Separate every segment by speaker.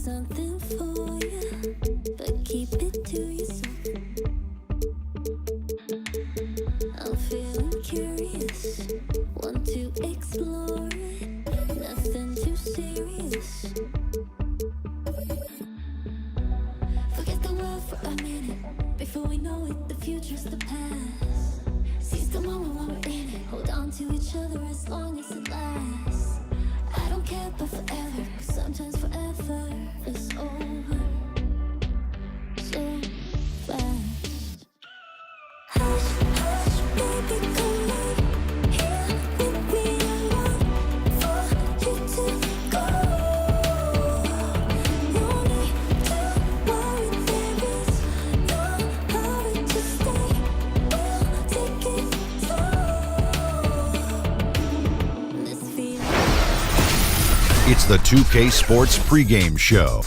Speaker 1: something for you, but keep it to yourself. I'm feeling curious, want to explore it, nothing too serious. Forget the world for a minute, before we know it, the future's the past. Seize the moment while we're in it, hold on to each other as long as it lasts. I don't care about forever, 'cause sometimes forever is over so fast. Hush, hush, baby, come on, here with me, I want for you to go. No need to worry, there is no hurry to stay, we'll take it slow. This feeling.
Speaker 2: It's the 2K Sports pregame show.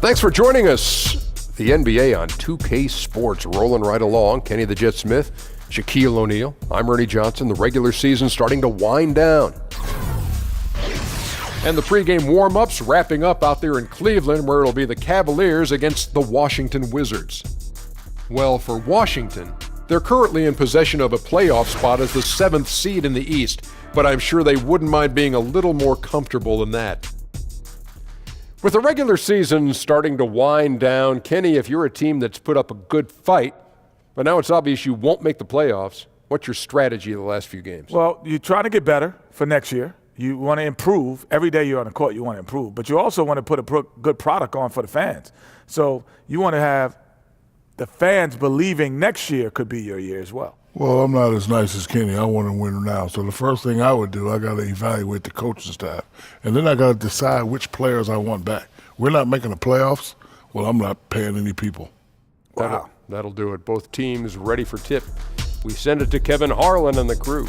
Speaker 3: Thanks for joining us. The NBA on 2K Sports rolling right along. Kenny the Jet Smith, Shaquille O'Neal. I'm Ernie Johnson. The regular season starting to wind down. And the pregame warm-ups wrapping up out there in Cleveland, where it'll be the Cavaliers against the Washington Wizards. Well, for Washington, they're currently in possession of a playoff spot as the 7th seed in the East, but I'm sure they wouldn't mind being a little more comfortable than that. With the regular season starting to wind down, Kenny, if you're a team that's put up a good fight, but now it's obvious you won't make the playoffs, what's your strategy of the last few games?
Speaker 4: Well, you try to get better for next year. You want to improve. Every day you're on the court, you want to improve. But you also want to put a good product on for the fans. So you want to have the fans believing next year could be your year as well.
Speaker 5: Well, I'm not as nice as Kenny. I want to win now. So the first thing I would do, I got to evaluate the coaching staff. And then I got to decide which players I want back. We're not making the playoffs. Well, I'm not paying any people.
Speaker 4: Wow.
Speaker 3: That'll do it. Both teams ready for tip. We send it to Kevin Harlan and the crew.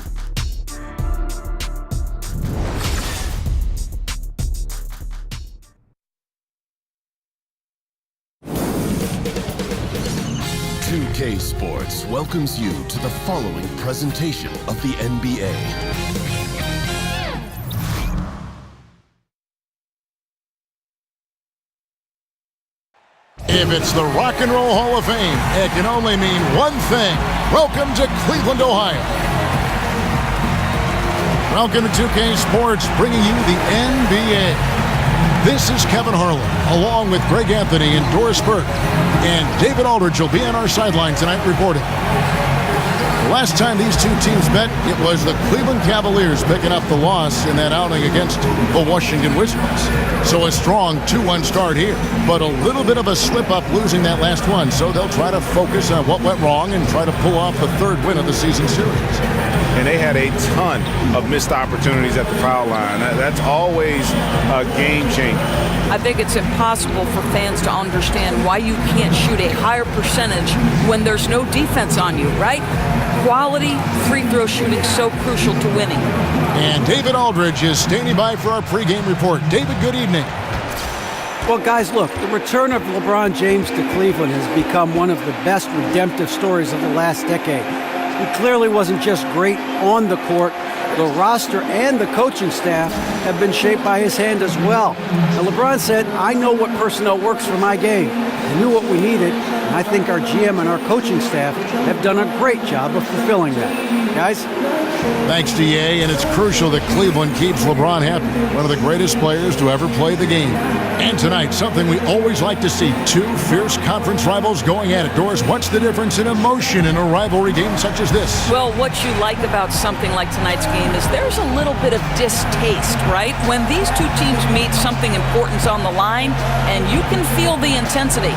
Speaker 6: K Sports welcomes you to the following presentation of the NBA.
Speaker 7: If it's the Rock and Roll Hall of Fame, it can only mean one thing. Welcome to Cleveland, Ohio. Welcome to 2K Sports, bringing you the NBA. This is Kevin Harlan, along with Greg Anthony and Doris Burke. And David Aldridge will be on our sideline tonight reporting. The last time these two teams met, it was the Cleveland Cavaliers picking up the loss in that outing against the Washington Wizards. So a strong 2-1 start here, but a little bit of a slip-up losing that last one. So they'll try to focus on what went wrong and try to pull off the third win of the season series.
Speaker 8: And they had a ton of missed opportunities at the foul line. That's always a game changer.
Speaker 9: I think it's impossible for fans to understand why you can't shoot a higher percentage when there's no defense on you, right? Quality free throw shooting so crucial to winning.
Speaker 7: And David Aldridge is standing by for our pregame report. David, good evening.
Speaker 10: Well, guys, look, the return of LeBron James to Cleveland has become one of the best redemptive stories of the last decade. He clearly wasn't just great on the court. The roster and the coaching staff have been shaped by his hand as well. And LeBron said, I know what personnel works for my game. I knew what we needed, and I think our GM and our coaching staff have done a great job of fulfilling that. Guys?
Speaker 7: Thanks, DA, and it's crucial that Cleveland keeps LeBron happy, one of the greatest players to ever play the game. And tonight, something we always like to see, two fierce conference rivals going at it. Doris, what's the difference in emotion in a rivalry game such as this?
Speaker 9: Well, what you like about something like tonight's game is there's a little bit of distaste, right? When these two teams meet, something important's on the line, and you can feel the intensity.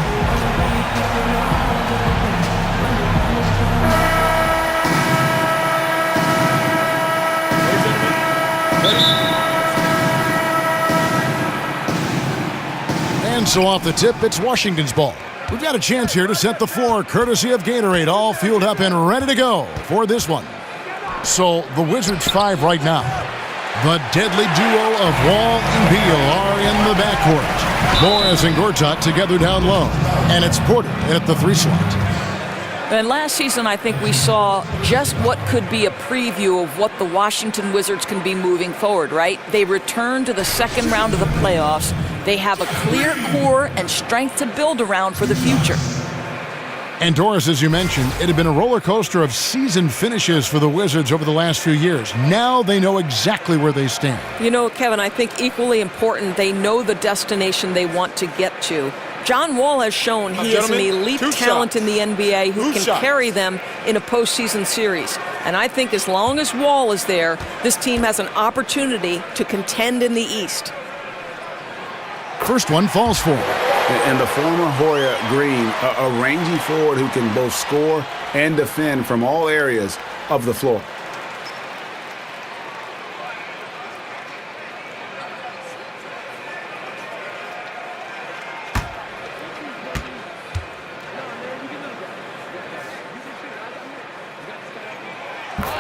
Speaker 7: And so off the tip, it's Washington's ball. We've got a chance here to set the floor, courtesy of Gatorade, all fueled up and ready to go for this one. So the Wizards 5 right now. The deadly duo of Wall and Beal are in the backcourt. Morris and Gortat together down low. And it's Porter at the 3 slot.
Speaker 9: And last season, I think we saw just what could be a preview of what the Washington Wizards can be moving forward, right? They return to the second round of the playoffs. They have a clear core and strength to build around for the future.
Speaker 7: And Doris, as you mentioned, it had been a roller coaster of season finishes for the Wizards over the last few years. Now they know exactly where they stand.
Speaker 9: You know, Kevin, I think equally important, they know the destination they want to get to. John Wall has shown he is an elite talent in the NBA who can carry them in a postseason series. And I think as long as Wall is there, this team has an opportunity to contend in the East.
Speaker 7: First one falls for.
Speaker 8: And the former Hoya Green, a rangy forward who can both score and defend from all areas of the floor.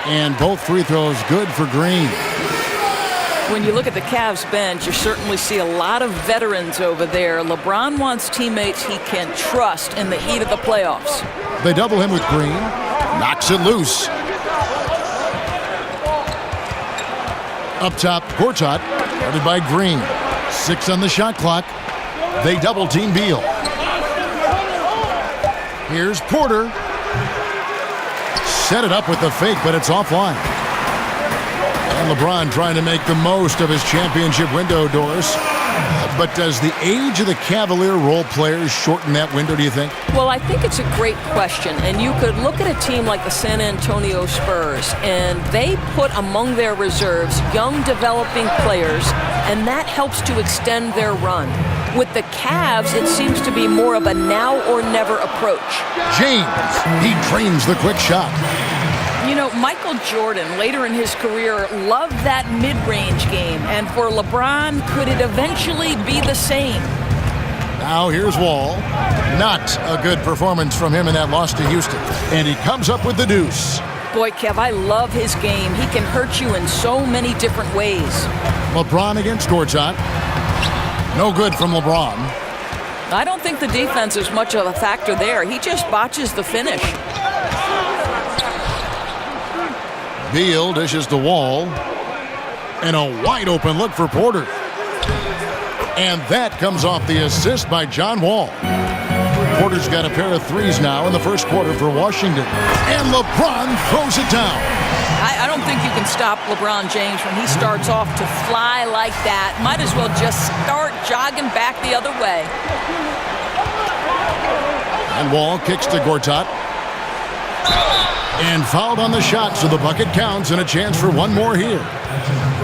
Speaker 7: And both free throws good for Green.
Speaker 9: When you look at the Cavs bench, you certainly see a lot of veterans over there. LeBron wants teammates he can trust in the heat of the playoffs.
Speaker 7: They double him with Green. Knocks it loose. Up top, Gortat, guarded by Green. 6 on the shot clock. They double team Beal. Here's Porter. Set it up with the fake, but it's offline. And LeBron trying to make the most of his championship window, Doris. But does the age of the Cavalier role players shorten that window, do you think?
Speaker 9: Well, I think it's a great question. And you could look at a team like the San Antonio Spurs, and they put among their reserves young developing players, and that helps to extend their run. With the Cavs, it seems to be more of a now or never approach.
Speaker 7: James, he trains the quick shot.
Speaker 9: You know, Michael Jordan, later in his career, loved that mid-range game. And for LeBron, could it eventually be the same?
Speaker 7: Now here's Wall. Not a good performance from him in that loss to Houston. And he comes up with the deuce.
Speaker 9: Boy, Kev, I love his game. He can hurt you in so many different ways.
Speaker 7: LeBron against Gortat. No good from LeBron.
Speaker 9: I don't think the defense is much of a factor there. He just botches the finish.
Speaker 7: Beal dishes to Wall. And a wide open look for Porter. And that comes off the assist by John Wall. Porter's got a pair of threes now in the first quarter for Washington. And LeBron throws it down.
Speaker 9: I don't think you can stop LeBron James when he starts off to fly like that. Might as well just start jogging back the other way.
Speaker 7: And Wall kicks to Gortat. And fouled on the shot, so the bucket counts and a chance for one more here.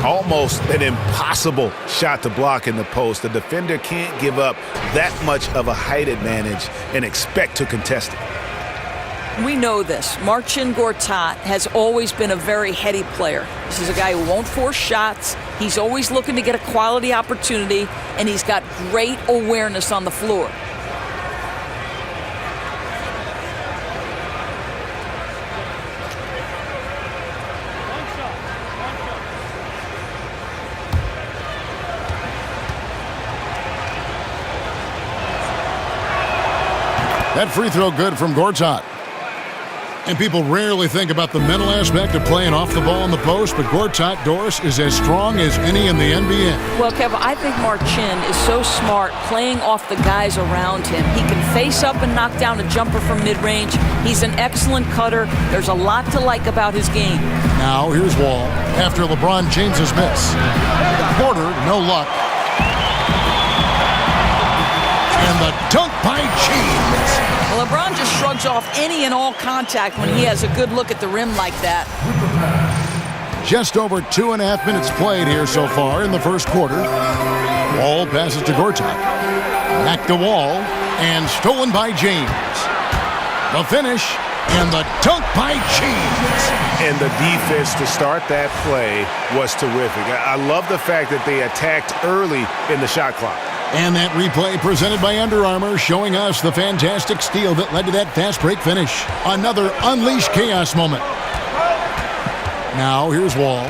Speaker 8: Almost an impossible shot to block in the post. The defender can't give up that much of a height advantage and expect to contest it.
Speaker 9: We know this. Marcin Gortat has always been a very heady player. This is a guy who won't force shots. He's always looking to get a quality opportunity, and he's got great awareness on the floor.
Speaker 7: That free throw good from Gortat. And people rarely think about the mental aspect of playing off the ball in the post, but Gortat, Doris, is as strong as any in the NBA.
Speaker 9: Well, Kevin, I think Marcin is so smart playing off the guys around him. He can face up and knock down a jumper from mid-range. He's an excellent cutter. There's a lot to like about his game.
Speaker 7: Now here's Wall after LeBron James's miss. Porter, no luck. And the dunk by James.
Speaker 9: Well, LeBron just shrugs off any and all contact when he has a good look at the rim like that.
Speaker 7: Just over 2.5 minutes played here so far in the first quarter. Wall passes to Gortat. Back to Wall and stolen by James. The finish and the dunk by James.
Speaker 8: And the defense to start that play was terrific. I love the fact that they attacked early in the shot clock.
Speaker 7: And that replay presented by Under Armour showing us the fantastic steal that led to that fast break finish. Another unleashed chaos moment. Now here's Wall.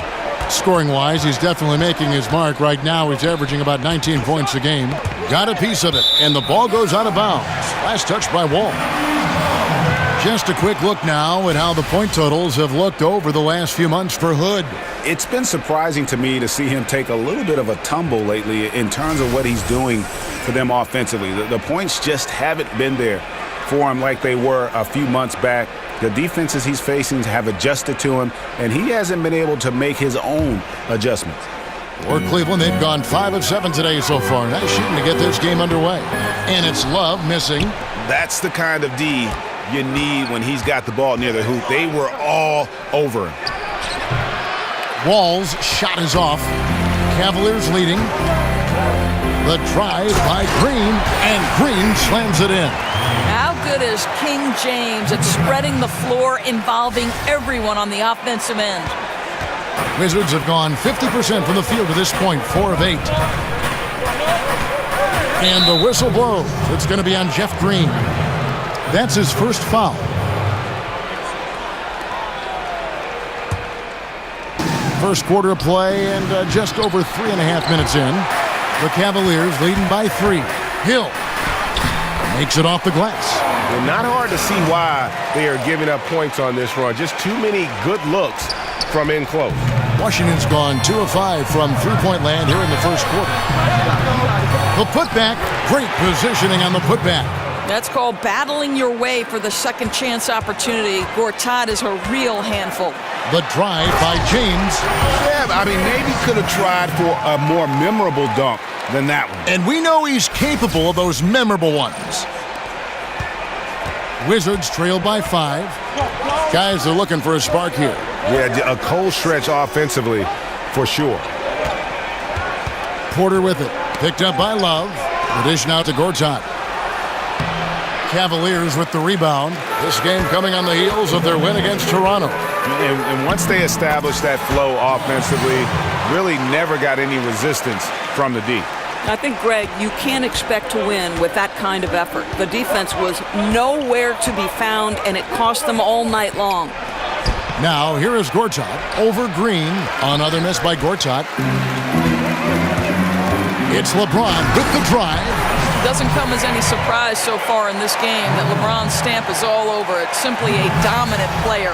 Speaker 7: Scoring-wise, he's definitely making his mark. Right now he's averaging about 19 points a game. Got a piece of it, and the ball goes out of bounds. Last touch by Wall. Just a quick look now at how the point totals have looked over the last few months for Hood.
Speaker 8: It's been surprising to me to see him take a little bit of a tumble lately in terms of what he's doing for them offensively. The points just haven't been there for him like they were a few months back. The defenses he's facing have adjusted to him, and he hasn't been able to make his own adjustments.
Speaker 7: For Cleveland, they've gone 5 of 7 today so far. Nice shooting to get this game underway. And it's Love missing.
Speaker 8: That's the kind of D you need when he's got the ball near the hoop. They were all over him.
Speaker 7: Wall's shot is off. Cavaliers leading. The drive by Green, and Green slams it in.
Speaker 9: How good is King James at spreading the floor, involving everyone on the offensive end?
Speaker 7: Wizards have gone 50% from the field to this point, 4 of 8. And the whistle blows. It's going to be on Jeff Green. That's his first foul. First quarter of play and just over 3.5 minutes in. The Cavaliers leading by 3. Hill makes it off the glass.
Speaker 11: Well, not hard to see why they are giving up points on this run. Just too many good looks from in close.
Speaker 7: Washington's gone 2 of 5 from three-point land here in the first quarter. The putback, great positioning on the putback.
Speaker 9: That's called battling your way for the second chance opportunity. Gortat is a real handful.
Speaker 7: The drive by James.
Speaker 8: Yeah, I mean, maybe could have tried for a more memorable dunk than that one.
Speaker 7: And we know he's capable of those memorable ones. Wizards trail by 5. Guys are looking for a spark here.
Speaker 11: Yeah, a cold stretch offensively for sure.
Speaker 7: Porter with it. Picked up by Love. The dish now to Gortat. Cavaliers with the rebound. This game coming on the heels of their win against Toronto.
Speaker 8: And once they established that flow offensively, really never got any resistance from the D.
Speaker 9: I think, Greg, you can't expect to win with that kind of effort. The defense was nowhere to be found, and it cost them all night long.
Speaker 7: Now, here is Gortat over Green. Another miss by Gortat. It's LeBron with the drive.
Speaker 9: Doesn't come as any surprise so far in this game that LeBron's stamp is all over it. Simply a dominant player.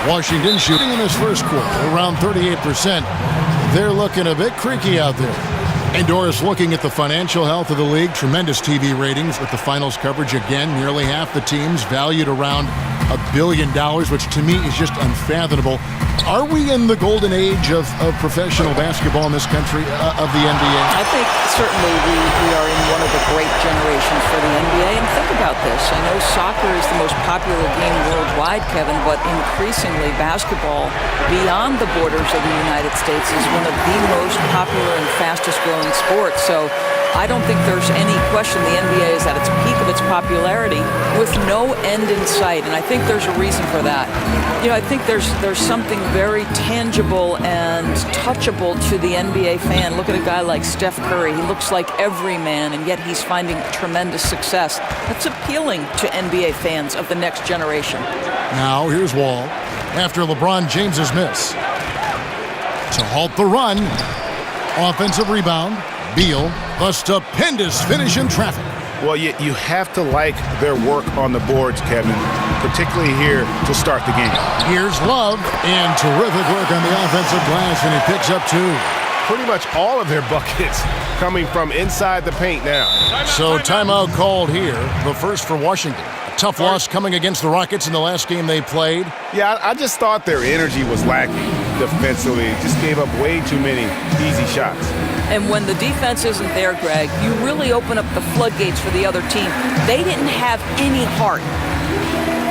Speaker 7: Washington shooting in this first quarter around 38%. They're looking a bit creaky out there. And Doris, looking at the financial health of the league, tremendous TV ratings with the finals coverage again. Nearly half the teams valued around $1 billion, which to me is just unfathomable. Are we in the golden age of professional basketball in this country, of the NBA?
Speaker 9: I think certainly we are in one of the great generations for the NBA. And think about this. I know soccer is the most popular game worldwide, Kevin, but increasingly basketball beyond the borders of the United States is one of the most popular and fastest growing sports. So I don't think there's any question the NBA is at its peak of its popularity with no end in sight. And I think there's a reason for that. You know, I think there's something very tangible and touchable to the NBA fan. Look at a guy like Steph Curry. He looks like every man, and yet he's finding tremendous success. That's appealing to NBA fans of the next generation.
Speaker 7: Now here's Wall after LeBron James's miss. To halt the run. Offensive rebound. Beal, a stupendous finish in traffic.
Speaker 8: Well, you have to like their work on the boards, Kevin, particularly here to start the game.
Speaker 7: Here's Love, and terrific work on the offensive glass, and he picks up 2.
Speaker 11: Pretty much all of their buckets coming from inside the paint now.
Speaker 7: So timeout called here, the first for Washington. A tough loss coming against the Rockets in the last game they played.
Speaker 11: Yeah, I just thought their energy was lacking defensively. Just gave up way too many easy shots.
Speaker 9: And when the defense isn't there, Greg, you really open up the floodgates for the other team. They didn't have any heart.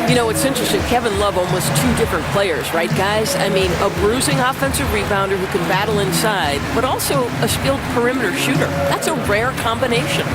Speaker 12: You know, it's interesting. Kevin Love almost 2 different players, right, guys? I mean, a bruising offensive rebounder who can battle inside, but also a skilled perimeter shooter. That's a rare combination.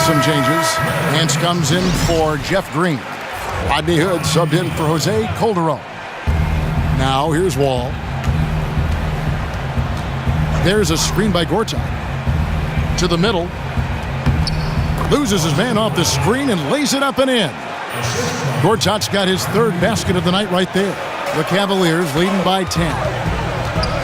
Speaker 7: some changes. Nance comes in for Jeff Green. Rodney Hood subbed in for Jose Calderon. Now here's Wall. There's a screen by Gortat. To the middle. Loses his man off the screen and lays it up and in. Gortat's got his third basket of the night right there. The Cavaliers leading by 10.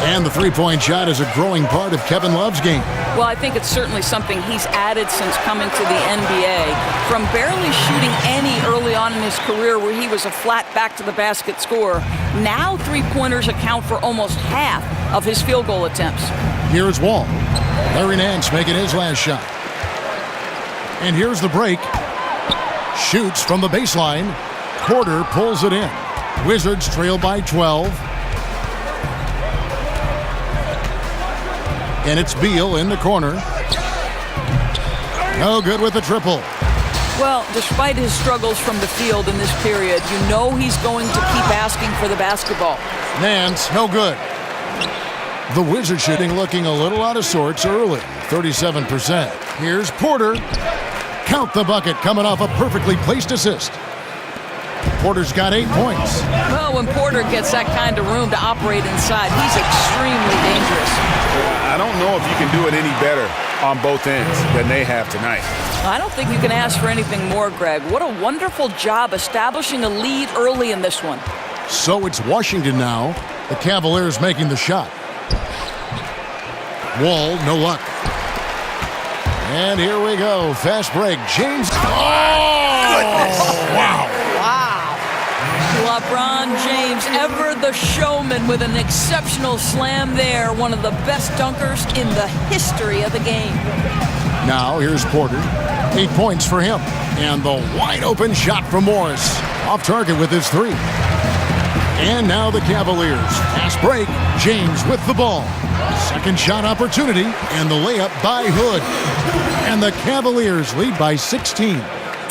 Speaker 7: And the three-point shot is a growing part of Kevin Love's game.
Speaker 13: Well, I think it's certainly something he's added since coming to the NBA. From barely shooting any early on in his career where he was a flat back-to-the-basket scorer, now three-pointers account for almost half of his field goal attempts.
Speaker 7: Here's Wall. Larry Nance making his last shot. And here's the break. Shoots from the baseline. Porter pulls it in. Wizards trail by 12. And it's Beal in the corner. No good with the triple.
Speaker 13: Well, despite his struggles from the field in this period, you know he's going to keep asking for the basketball.
Speaker 7: Nance, no good. The Wizards shooting looking a little out of sorts early, 37%. Here's Porter. Count the bucket coming off a perfectly placed assist. Porter's got 8 points.
Speaker 13: Well, when Porter gets that kind of room to operate inside, he's extremely dangerous.
Speaker 8: I don't know if you can do it any better on both ends than they have tonight.
Speaker 13: I don't think you can ask for anything more, Greg. What a wonderful job establishing a lead early in this one.
Speaker 7: So it's Washington now. The Cavaliers making the shot. Wall, no luck. And here we go. Fast break. James. Oh! Wow.
Speaker 13: LeBron James, ever the showman, with an exceptional slam there. One of the best dunkers in the history of the game.
Speaker 7: Now here's Porter. 8 points for him. And the wide open shot from Morris. Off target with his three. And now the Cavaliers. Fast break. James with the ball. Second shot opportunity. And the layup by Hood. And the Cavaliers lead by 16.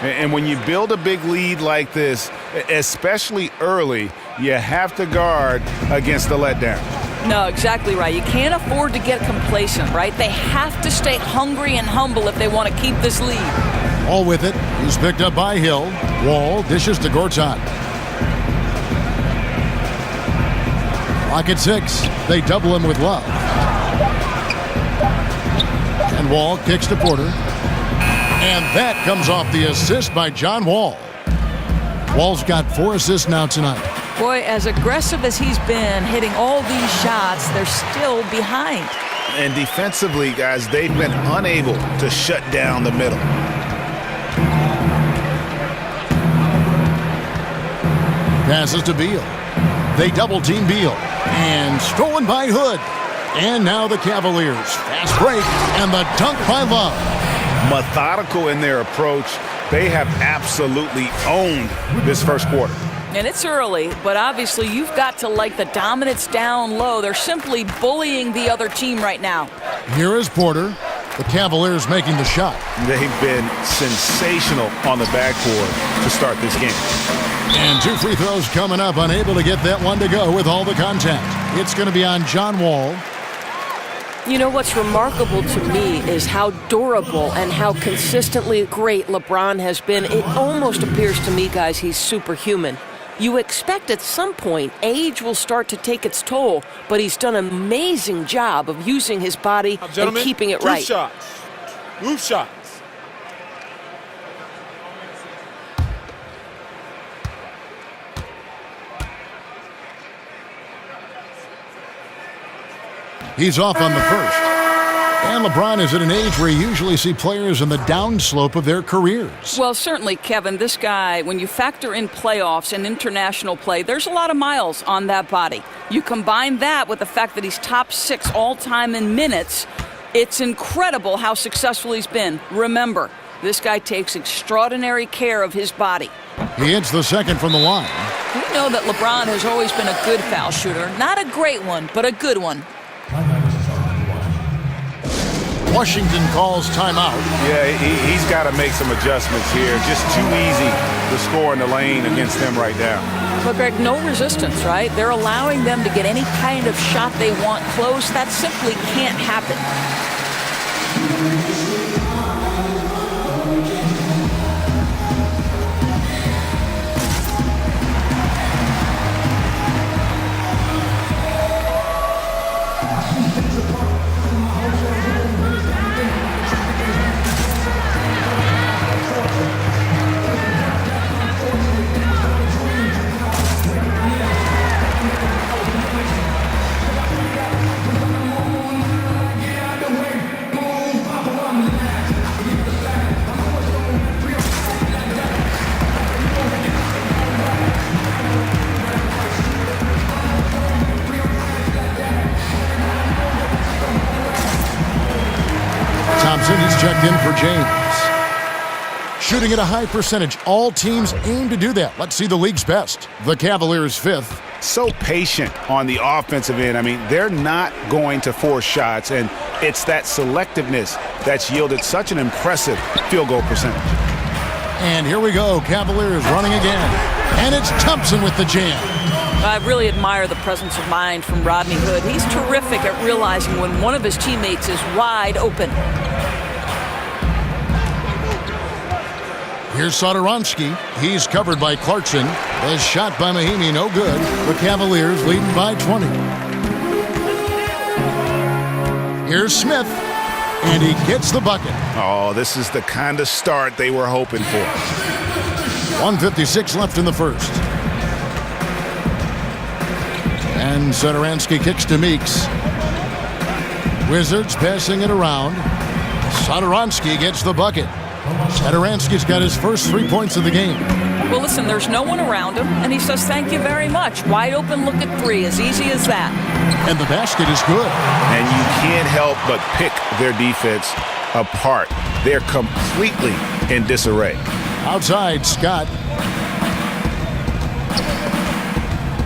Speaker 8: And when you build a big lead like this, especially early, you have to guard against the letdown.
Speaker 13: No, exactly right. You can't afford to get complacent, right? They have to stay hungry and humble if they want to keep this lead.
Speaker 7: All with it. He's picked up by Hill. Wall dishes to Gortat. Clock at 6. They double him with Love. And Wall kicks to Porter. And that comes off the assist by John Wall. Wall's got 4 assists now tonight.
Speaker 13: Boy, as aggressive as he's been hitting all these shots, they're still behind.
Speaker 8: And defensively, guys, they've been unable to shut down the middle.
Speaker 7: Passes to Beal. They double-team Beal. And stolen by Hood. And now the Cavaliers. Fast break and the dunk by Love.
Speaker 8: Methodical in their approach. They have absolutely owned this first quarter.
Speaker 13: And it's early, but obviously you've got to like the dominance down low. They're simply bullying the other team right now.
Speaker 7: Here is Porter. The Cavaliers making the shot.
Speaker 8: They've been sensational on the backboard to start this game.
Speaker 7: And 2 free throws coming up. Unable to get that one to go with all the contact. It's going to be on John Wall.
Speaker 12: You know what's remarkable to me is how durable and how consistently great LeBron has been. It almost appears to me, guys, he's superhuman. You expect at some point age will start to take its toll, but he's done an amazing job of using his body and keeping it right.
Speaker 4: Move shots.
Speaker 7: He's off on the first. And LeBron is at an age where you usually see players in the downslope of their careers.
Speaker 13: Well, certainly, Kevin, this guy, when you factor in playoffs and international play, there's a lot of miles on that body. You combine that with the fact that he's top 6 all-time in minutes, it's incredible how successful he's been. Remember, this guy takes extraordinary care of his body.
Speaker 7: He hits the second from the line.
Speaker 13: We know that LeBron has always been a good foul shooter. Not a great one, but a good one.
Speaker 7: Washington calls timeout.
Speaker 8: Yeah, he's got to make some adjustments here. Just too easy to score in the lane against them right now.
Speaker 13: But, Greg, no resistance, right? They're allowing them to get any kind of shot they want close. That simply can't happen.
Speaker 7: Thompson. He's checked in for James. Shooting at a high percentage. All teams aim to do that. Let's see the league's best. The Cavaliers 5th.
Speaker 8: So patient on the offensive end. I mean, they're not going to force shots, and it's that selectiveness that's yielded such an impressive field goal percentage.
Speaker 7: And here we go. Cavaliers running again. And it's Thompson with the jam.
Speaker 9: I really admire the presence of mind from Rodney Hood. He's terrific at realizing when one of his teammates is wide open.
Speaker 7: Here's Satoransky. He's covered by Clarkson. The shot by Mahinmi, no good. The Cavaliers leading by 20. Here's Smith, and he gets the bucket.
Speaker 8: Oh, this is the kind of start they were hoping for.
Speaker 7: 1:56 left in the first. And Satoransky kicks to Meeks. Wizards passing it around. Satoransky gets the bucket. Satoransky's got his first 3 points of the game.
Speaker 9: Well, listen, there's no one around him, and he says thank you very much. Wide open look at three, as easy as that.
Speaker 7: And the basket is good.
Speaker 8: And you can't help but pick their defense apart. They're completely in disarray.
Speaker 7: Outside, Scott.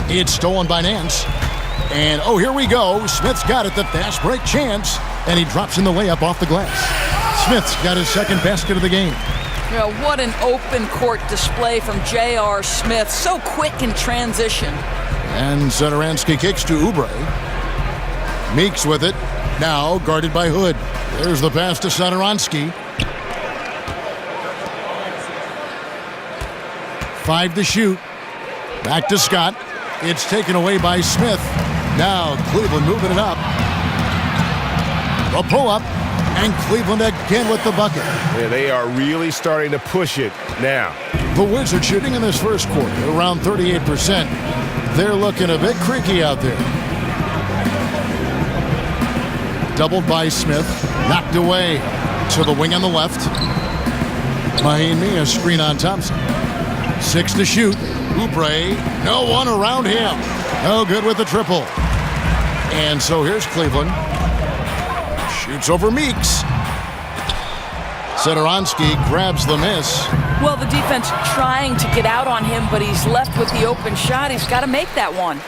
Speaker 7: It's stolen by Nance. And, oh, here we go. Smith's got it, the fast break chance. And he drops in the layup off the glass. Smith's got his second basket of the game.
Speaker 9: You know, what an open court display from J.R. Smith. So quick in transition.
Speaker 7: And Satoransky kicks to Oubre. Meeks with it. Now guarded by Hood. There's the pass to Satoransky. 5 to shoot. Back to Scott. It's taken away by Smith. Now Cleveland moving it up. A pull-up. And Cleveland again with the bucket.
Speaker 11: Yeah, they are really starting to push it now.
Speaker 7: The Wizards shooting in this first quarter around 38%. They're looking a bit creaky out there. Doubled by Smith. Knocked away to the wing on the left. Mahinmi, a screen on Thompson. 6 to shoot. Oubre, no one around him. No good with the triple. And so here's Cleveland. Shoots over Meeks. Satoransky grabs the miss.
Speaker 9: Well, the defense trying to get out on him, but he's left with the open shot. He's got to make that one.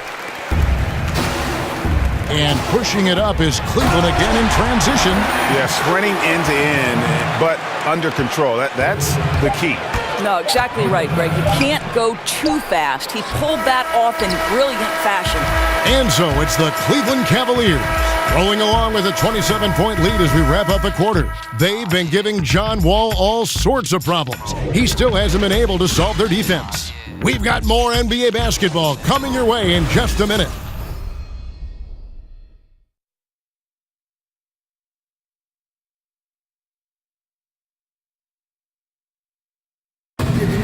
Speaker 7: And pushing it up is Cleveland again in transition.
Speaker 8: Yeah, sprinting end to end, but under control. That's the key.
Speaker 9: No, exactly right, Greg. You can't go too fast. He pulled that off in brilliant fashion.
Speaker 7: And so it's the Cleveland Cavaliers rolling along with a 27-point lead as we wrap up the quarter. They've been giving John Wall all sorts of problems. He still hasn't been able to solve their defense. We've got more NBA basketball coming your way in just a minute.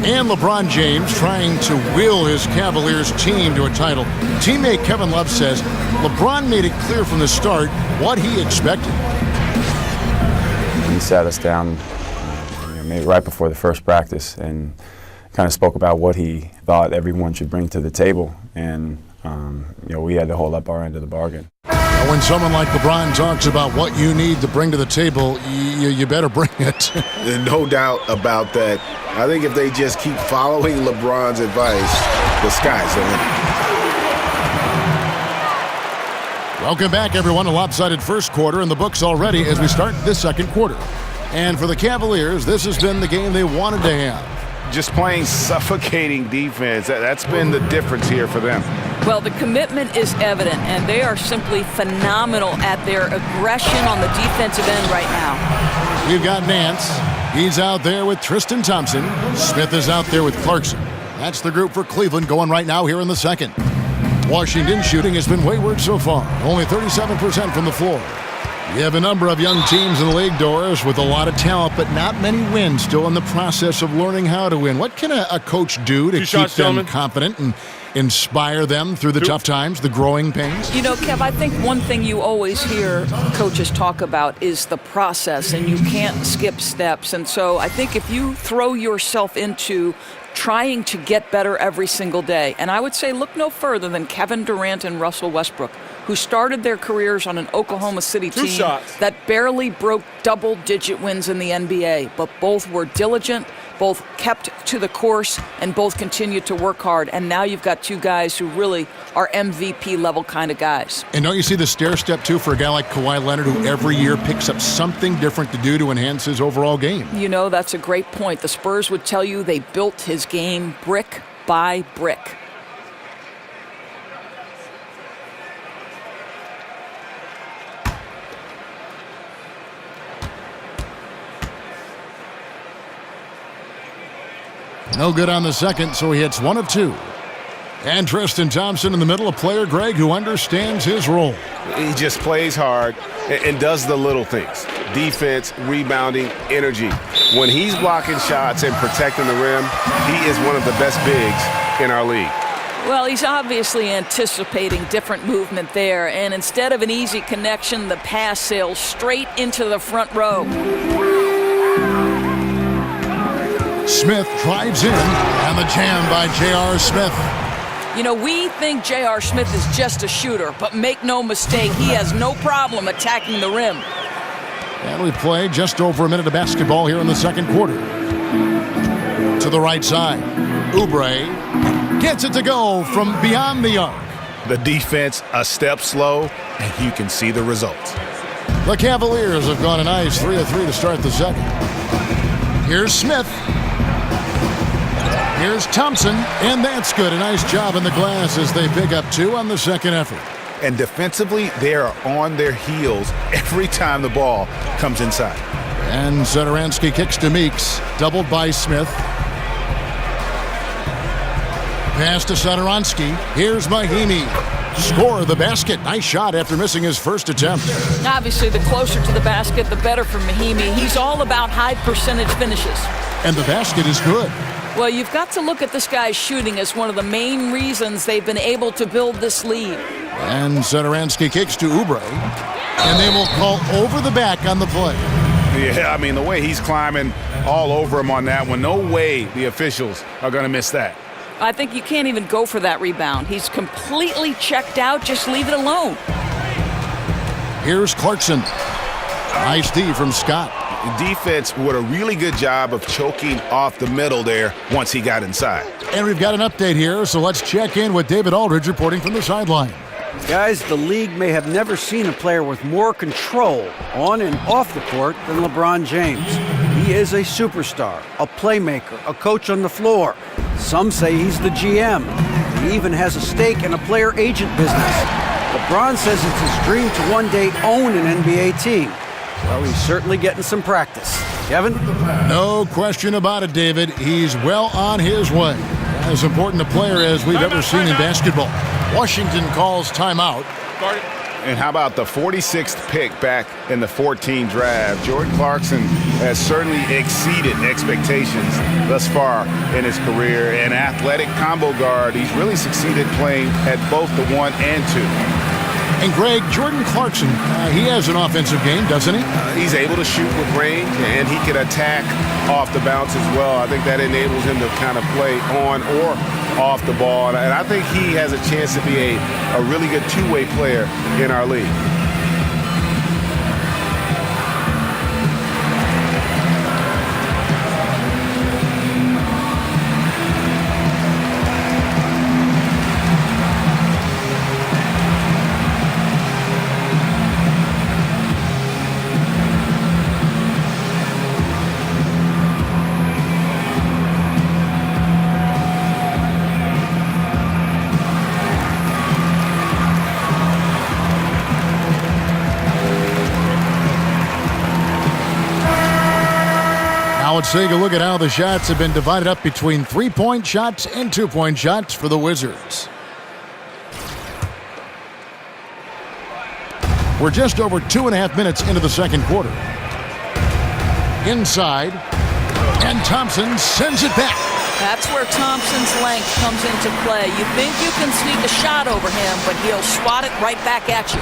Speaker 7: And LeBron James trying to will his Cavaliers team to a title. Teammate Kevin Love says LeBron made it clear from the start what he expected.
Speaker 14: He sat us down maybe right before the first practice and kind of spoke about what he thought everyone should bring to the table. And we had to hold up our end of the bargain.
Speaker 7: When someone like LeBron talks about what you need to bring to the table, you better bring it.
Speaker 8: No doubt about that. I think if they just keep following LeBron's advice, the sky's the limit.
Speaker 7: Welcome back, everyone. A lopsided first quarter in the books already as we start this second quarter. And for the Cavaliers, this has been the game they wanted to have.
Speaker 8: Just playing suffocating defense. That's been the difference here for them.
Speaker 9: Well, the commitment is evident, and they are simply phenomenal at their aggression on the defensive end right now.
Speaker 7: We've got Nance. He's out there with Tristan Thompson. Smith is out there with Clarkson. That's the group for Cleveland going right now here in the second. Washington shooting has been wayward so far. Only 37% from the floor. We have a number of young teams in the league, Doris, with a lot of talent, but not many wins. Still in the process of learning how to win. What can a coach do to keep them confident and inspire them through the tough times, the growing pains?
Speaker 9: You know, Kev, I think one thing you always hear coaches talk about is the process, and you can't skip steps. And so I think if you throw yourself into trying to get better every single day, and I would say look no further than Kevin Durant and Russell Westbrook.
Speaker 13: who started their careers on an Oklahoma City team that barely broke double-digit wins in the NBA, but both were diligent, both kept to the course, and both continued to work hard. And now you've got two guys who really are MVP-level kind of guys.
Speaker 7: And don't you see the stair step, too, for a guy like Kawhi Leonard, who every year picks up something different to do to enhance his overall game?
Speaker 13: You know, that's a great point. The Spurs would tell you they built his game brick by brick.
Speaker 7: No good on the second, so he hits 1 of 2. And Tristan Thompson in the middle, a player, Greg, who understands his role.
Speaker 8: He just plays hard and does the little things. Defense, rebounding, energy. When he's blocking shots and protecting the rim, he is one of the best bigs in our league.
Speaker 13: Well, he's obviously anticipating different movement there, and instead of an easy connection, the pass sails straight into the front row.
Speaker 7: Smith drives in, and the jam by J.R. Smith.
Speaker 13: You know, we think J.R. Smith is just a shooter, but make no mistake, he has no problem attacking the rim.
Speaker 7: And we play just over a minute of basketball here in the second quarter. To the right side, Oubre gets it to go from beyond the arc.
Speaker 8: The defense a step slow, and you can see the results.
Speaker 7: The Cavaliers have gone a nice 3 of 3 to start the second. Here's Smith. Here's Thompson, and that's good. A nice job in the glass as they pick up 2 on the second effort.
Speaker 8: And defensively, they are on their heels every time the ball comes inside.
Speaker 7: And Satoransky kicks to Meeks, doubled by Smith. Pass to Satoransky. Here's Mahimi. Score the basket. Nice shot after missing his first attempt.
Speaker 13: Obviously, the closer to the basket, the better for Mahimi. He's all about high percentage finishes.
Speaker 7: And the basket is good.
Speaker 13: Well, you've got to look at this guy's shooting as one of the main reasons they've been able to build this lead.
Speaker 7: And Satoransky kicks to Oubre. And they will call over the back on the play.
Speaker 8: Yeah, I mean, the way he's climbing all over him on that one, no way the officials are going to miss that.
Speaker 13: I think you can't even go for that rebound. He's completely checked out. Just leave it alone.
Speaker 7: Here's Clarkson. Nice D from Scott.
Speaker 8: The defense did a really good job of choking off the middle there once he got inside.
Speaker 7: And we've got an update here, so let's check in with David Aldridge reporting from the sideline.
Speaker 10: Guys, the league may have never seen a player with more control on and off the court than LeBron James. He is a superstar, a playmaker, a coach on the floor. Some say he's the GM. He even has a stake in a player agent business. LeBron says it's his dream to one day own an NBA team. Well, he's certainly getting some practice. Kevin?
Speaker 7: No question about it, David. He's well on his way. As important a player as we've ever seen in basketball. Washington calls timeout.
Speaker 8: And how about the 46th pick back in the 14 draft? Jordan Clarkson has certainly exceeded expectations thus far in his career. An athletic combo guard, he's really succeeded playing at both the 1 and 2.
Speaker 7: And Greg, Jordan Clarkson, he has an offensive game, doesn't he?
Speaker 8: He's able to shoot with range, and he can attack off the bounce as well. I think that enables him to kind of play on or off the ball. And I think he has a chance to be a really good two-way player in our league.
Speaker 7: Let's take a look at how the shots have been divided up between three-point shots and two-point shots for the Wizards. We're just over 2.5 minutes into the second quarter. Inside, and Thompson sends it back.
Speaker 13: That's where Thompson's length comes into play. You think you can sneak a shot over him, but he'll swat it right back at you.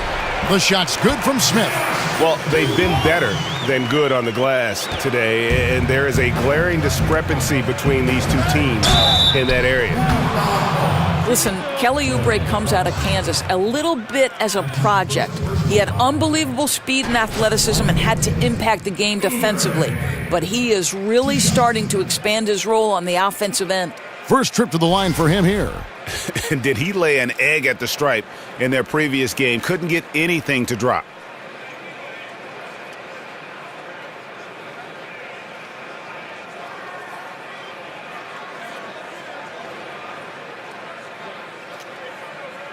Speaker 7: The shot's good from Smith.
Speaker 8: Well, they've been better than good on the glass today, and there is a glaring discrepancy between these two teams in that area.
Speaker 13: Listen, Kelly Oubre comes out of Kansas a little bit as a project. He had unbelievable speed and athleticism and had to impact the game defensively. But he is really starting to expand his role on the offensive end.
Speaker 7: First trip to the line for him here.
Speaker 8: And did he lay an egg at the stripe in their previous game? Couldn't get anything to drop.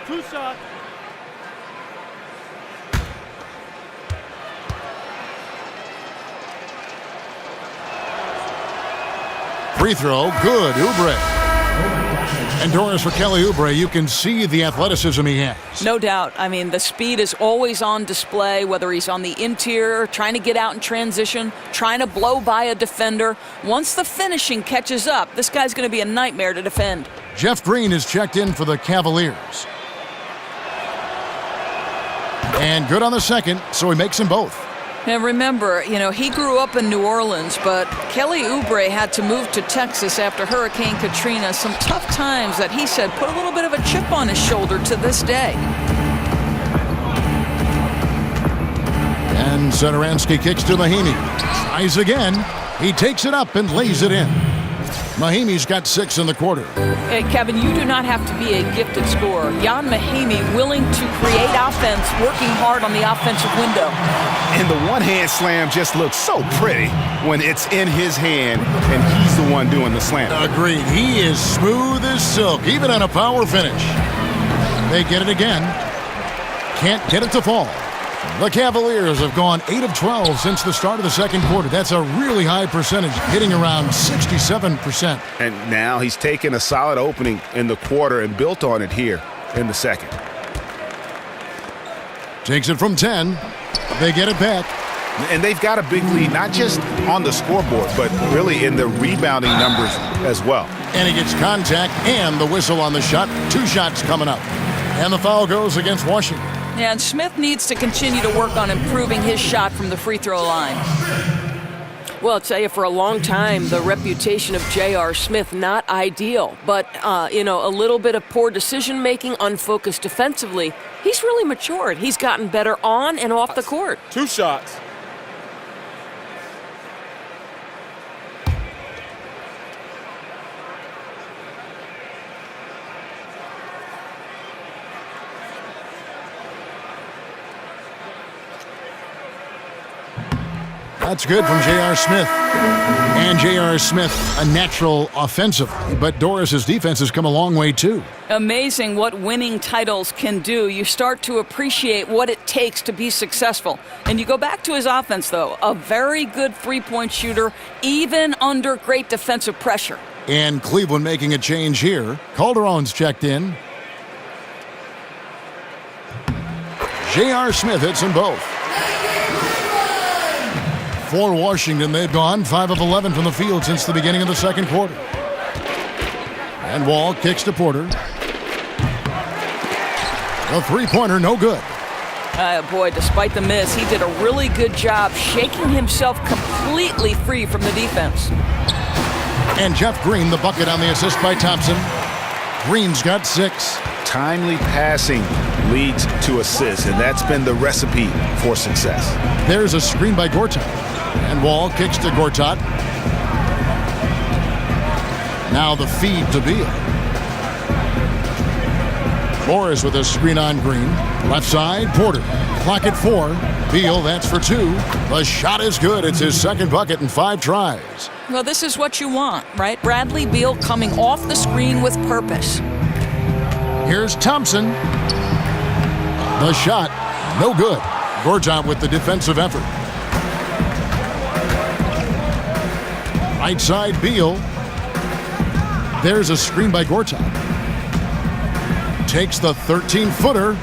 Speaker 15: Two shots.
Speaker 7: Free throw, good, Oubre. And Doris, for Kelly Oubre, you can see the athleticism he has.
Speaker 13: No doubt. I mean, the speed is always on display, whether he's on the interior, trying to get out in transition, trying to blow by a defender. Once the finishing catches up, this guy's going to be a nightmare to defend.
Speaker 7: Jeff Green is checked in for the Cavaliers. And good on the second, so he makes them both.
Speaker 13: And remember, he grew up in New Orleans, but Kelly Oubre had to move to Texas after Hurricane Katrina. Some tough times that he said put a little bit of a chip on his shoulder to this day.
Speaker 7: And Satoransky kicks to Mahimi. Tries again. He takes it up and lays it in. Mahimi's got 6 in the quarter.
Speaker 13: Hey, Kevin, you do not have to be a gifted scorer. Jan Mahimi willing to create offense, working hard on the offensive window.
Speaker 8: And the one-hand slam just looks so pretty when it's in his hand and he's the one doing the slam.
Speaker 7: Agreed. He is smooth as silk, even on a power finish. They get it again. Can't get it to fall. The Cavaliers have gone 8 of 12 since the start of the second quarter. That's a really high percentage, hitting around 67%.
Speaker 8: And now he's taken a solid opening in the quarter and built on it here in the second.
Speaker 7: Takes it from 10. They get it back.
Speaker 8: And they've got a big lead, not just on the scoreboard, but really in the rebounding numbers as well.
Speaker 7: And he gets contact and the whistle on the shot. 2 shots coming up. And the foul goes against Washington.
Speaker 13: Yeah, and Smith needs to continue to work on improving his shot from the free throw line.
Speaker 12: Well, I'll tell you, for a long time, the reputation of J.R. Smith, not ideal. But, a little bit of poor decision-making, unfocused defensively. He's really matured. He's gotten better on and off the court.
Speaker 15: 2 shots.
Speaker 7: That's good from J.R. Smith. And J.R. Smith, a natural offensively. But Doris's defense has come a long way, too.
Speaker 13: Amazing what winning titles can do. You start to appreciate what it takes to be successful. And you go back to his offense, though. A very good three-point shooter, even under great defensive pressure.
Speaker 7: And Cleveland making a change here. Calderon's checked in. J.R. Smith hits them both. For Washington, they've gone 5 of 11 from the field since the beginning of the second quarter. And Wall kicks to Porter. A three-pointer, no good.
Speaker 13: Boy, despite the miss, he did a really good job shaking himself completely free from the defense.
Speaker 7: And Jeff Green, the bucket on the assist by Thompson. Green's got 6.
Speaker 8: Timely passing leads to assists, and that's been the recipe for success.
Speaker 7: There's a screen by Gortat. And Wall kicks to Gortat. Now the feed to Beal. Morris with a screen on Green. Left side, Porter. Clock at 4. Beal, that's for 2. The shot is good. It's his second bucket in 5 tries.
Speaker 13: Well, this is what you want, right? Bradley Beal coming off the screen with purpose.
Speaker 7: Here's Thompson. The shot, no good. Gortat with the defensive effort. Right side, Beal. There's a screen by Gortat. Takes the 13-footer.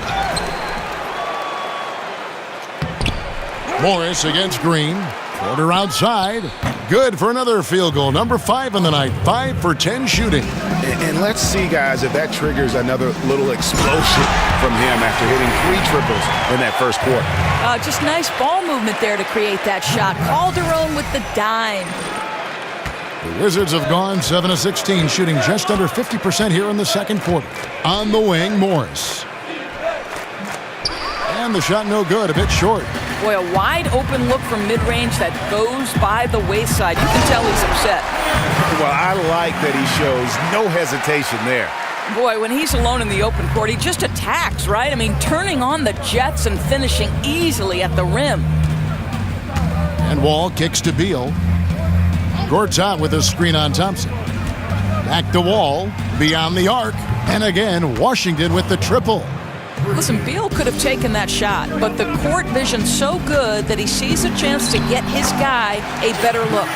Speaker 7: Morris against Green. Porter outside. Good for another field goal. Number 5 in the night. 5 for 10 shooting.
Speaker 8: And let's see, guys, if that triggers another little explosion from him after hitting 3 triples in that first quarter.
Speaker 13: Just nice ball movement there to create that shot. Calderon with the dime.
Speaker 7: The Wizards have gone 7 of 16, shooting just under 50% here in the second quarter. On the wing, Morris. And the shot no good, a bit short.
Speaker 13: Boy, a wide open look from mid-range that goes by the wayside. You can tell he's upset.
Speaker 11: Well, I like that he shows no hesitation there.
Speaker 13: Boy, when he's alone in the open court, he just attacks, right? I mean, turning on the jets and finishing easily at the rim.
Speaker 7: And Wall kicks to Beal. Gortat with a screen on Thompson. Back to Wall, beyond the arc. And again, Washington with the triple.
Speaker 13: Listen, Beal could have taken that shot, but the court vision's so good that he sees a chance to get his guy a better look.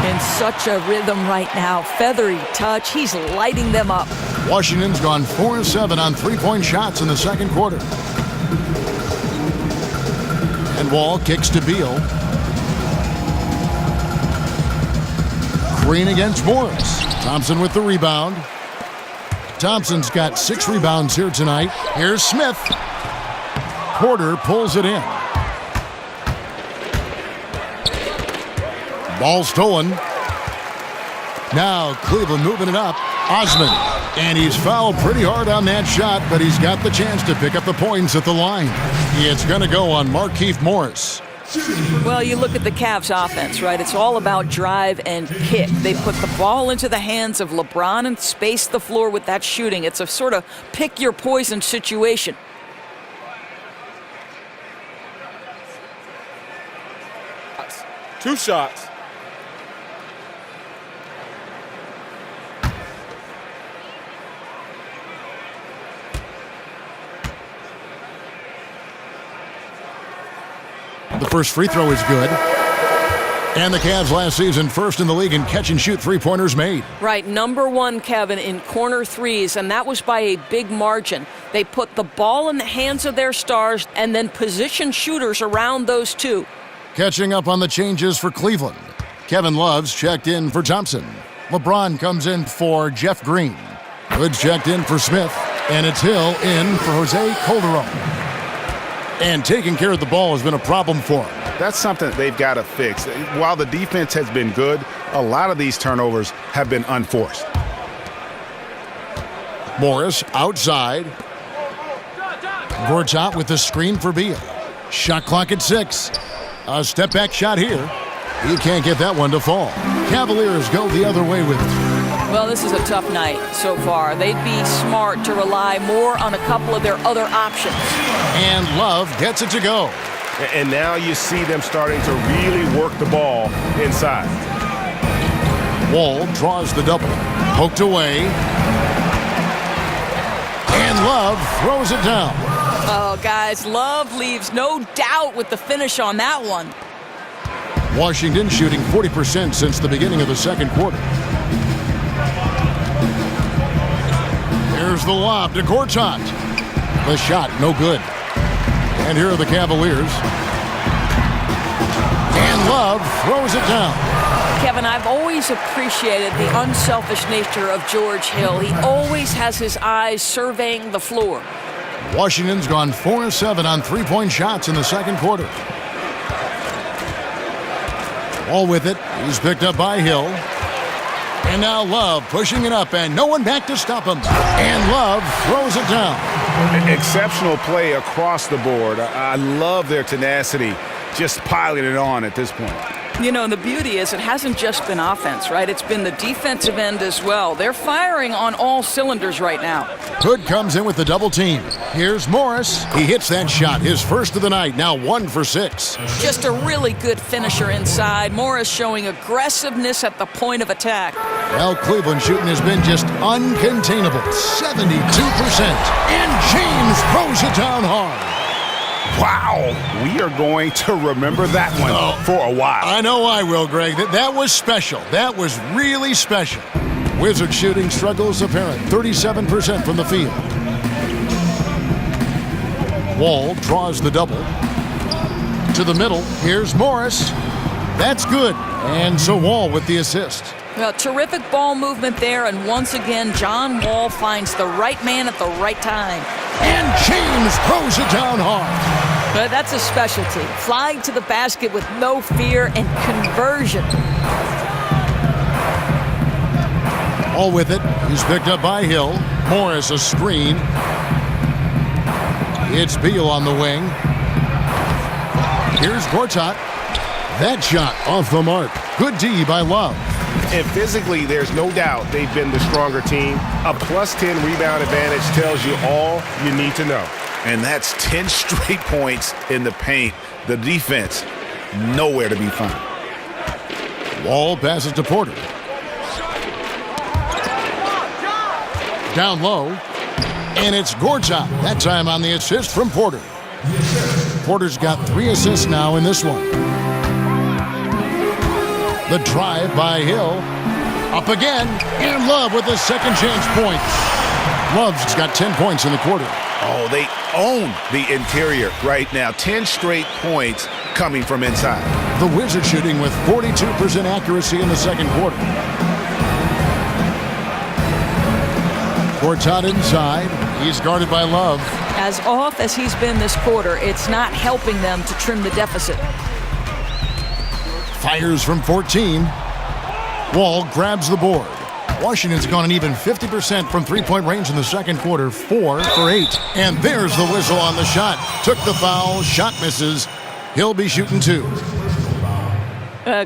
Speaker 13: In such a rhythm right now, feathery touch, he's lighting them up.
Speaker 7: Washington's gone 4 of 7 on three-point shots in the second quarter. And Wall kicks to Beal. Green against Morris. Thompson with the rebound. Thompson's got 6 rebounds here tonight. Here's Smith. Porter pulls it in. Ball stolen. Now Cleveland moving it up. Osman. And he's fouled pretty hard on that shot, but he's got the chance to pick up the points at the line. It's going to go on Markieff Morris.
Speaker 13: Well, you look at the Cavs offense, right? It's all about drive and kick. They put the ball into the hands of LeBron and space the floor with that shooting. It's a sort of pick your poison situation.
Speaker 4: Two shots.
Speaker 7: The first free throw is good. And the Cavs last season first in the league in catch-and-shoot three-pointers made.
Speaker 9: Right, number one, Kevin, in corner threes, and that was by a big margin. They put the ball in the hands of their stars and then position shooters around those two.
Speaker 7: Catching up on the changes for Cleveland. Kevin Love's checked in for Thompson. LeBron comes in for Jeff Green. Hood's checked in for Smith. And it's Hill in for Jose Calderon. And taking care of the ball has been a problem for him.
Speaker 8: That's something they've got to fix. While the defense has been good, a lot of these turnovers have been unforced.
Speaker 7: Morris outside. Gortat with the screen for Beal. Shot clock at 6. A step back shot here. He can't get that one to fall. Cavaliers go the other way with it.
Speaker 13: Well, this is a tough night so far. They'd be smart to rely more on a couple of their other options.
Speaker 7: And Love gets it to go.
Speaker 11: And now you see them starting to really work the ball inside.
Speaker 7: Wall draws the double. Poked away. And Love throws it down.
Speaker 13: Oh, guys, Love leaves no doubt with the finish on that one.
Speaker 7: Washington shooting 40% since the beginning of the second quarter. There's the lob to Gortat. The shot, no good. And here are the Cavaliers. And Love throws it down.
Speaker 13: Kevin, I've always appreciated the unselfish nature of George Hill. He always has his eyes surveying the floor.
Speaker 7: Washington's gone 4 of 7 on three-point shots in the second quarter. All with it. He's picked up by Hill. And now Love pushing it up, and no one back to stop him. And Love throws it down.
Speaker 8: Exceptional play across the board. I love their tenacity, just piling it on at this point.
Speaker 13: You know, the beauty is it hasn't just been offense, right? It's been the defensive end as well. They're firing on all cylinders right now.
Speaker 7: Hood comes in with the double team. Here's Morris. He hits that shot, his first of the night, now 1 for 6.
Speaker 13: Just a really good finisher inside. Morris showing aggressiveness at the point of attack.
Speaker 7: Well, Cleveland shooting has been just uncontainable, 72%. And James throws it down hard.
Speaker 8: Wow, we are going to remember that one for a while.
Speaker 7: I know I will, Greg. That was special. That was really special. Wizard shooting struggles apparent, 37% from the field. Wall draws the double. To the middle, here's Morris. That's good. And so Wall with the assist.
Speaker 13: Well, terrific ball movement there, and once again, John Wall finds the right man at the right time.
Speaker 7: And James throws it down hard.
Speaker 13: But that's a specialty. Flying to the basket with no fear and conversion.
Speaker 7: All with it. He's picked up by Hill. Morris a screen. It's Beal on the wing. Here's Gortat. That shot off the mark. Good D by Love.
Speaker 11: And physically, there's no doubt they've been the stronger team. A +10 rebound advantage tells you all you need to know.
Speaker 8: And that's 10 straight points in the paint. The defense, nowhere to be found.
Speaker 7: Wall passes to Porter. Down low. And it's Gortat. That time on the assist from Porter. Porter's got 3 assists now in this one. The drive by Hill. Up again. And Love with a second chance point. Love's got 10 points in the quarter.
Speaker 8: Oh, they own the interior right now. 10 straight points coming from inside.
Speaker 7: The Wizards shooting with 42% accuracy in the second quarter. Gortat inside. He's guarded by Love.
Speaker 9: As off as he's been this quarter, it's not helping them to trim the deficit.
Speaker 7: Fires from 14. Wall grabs the board. Washington's gone an even 50% from three-point range in the second quarter, 4 for 8. And there's the whistle on the shot. Took the foul, shot misses. He'll be shooting 2.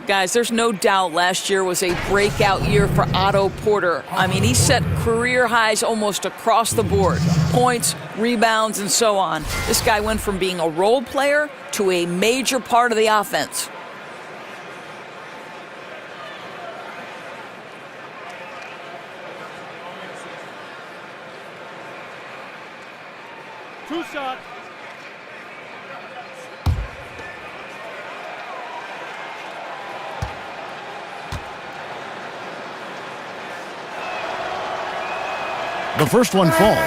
Speaker 9: Guys, there's no doubt last year was a breakout year for Otto Porter. I mean, he set career highs almost across the board. Points, rebounds, and so on. This guy went from being a role player to a major part of the offense.
Speaker 15: Two shots.
Speaker 7: The first one falls.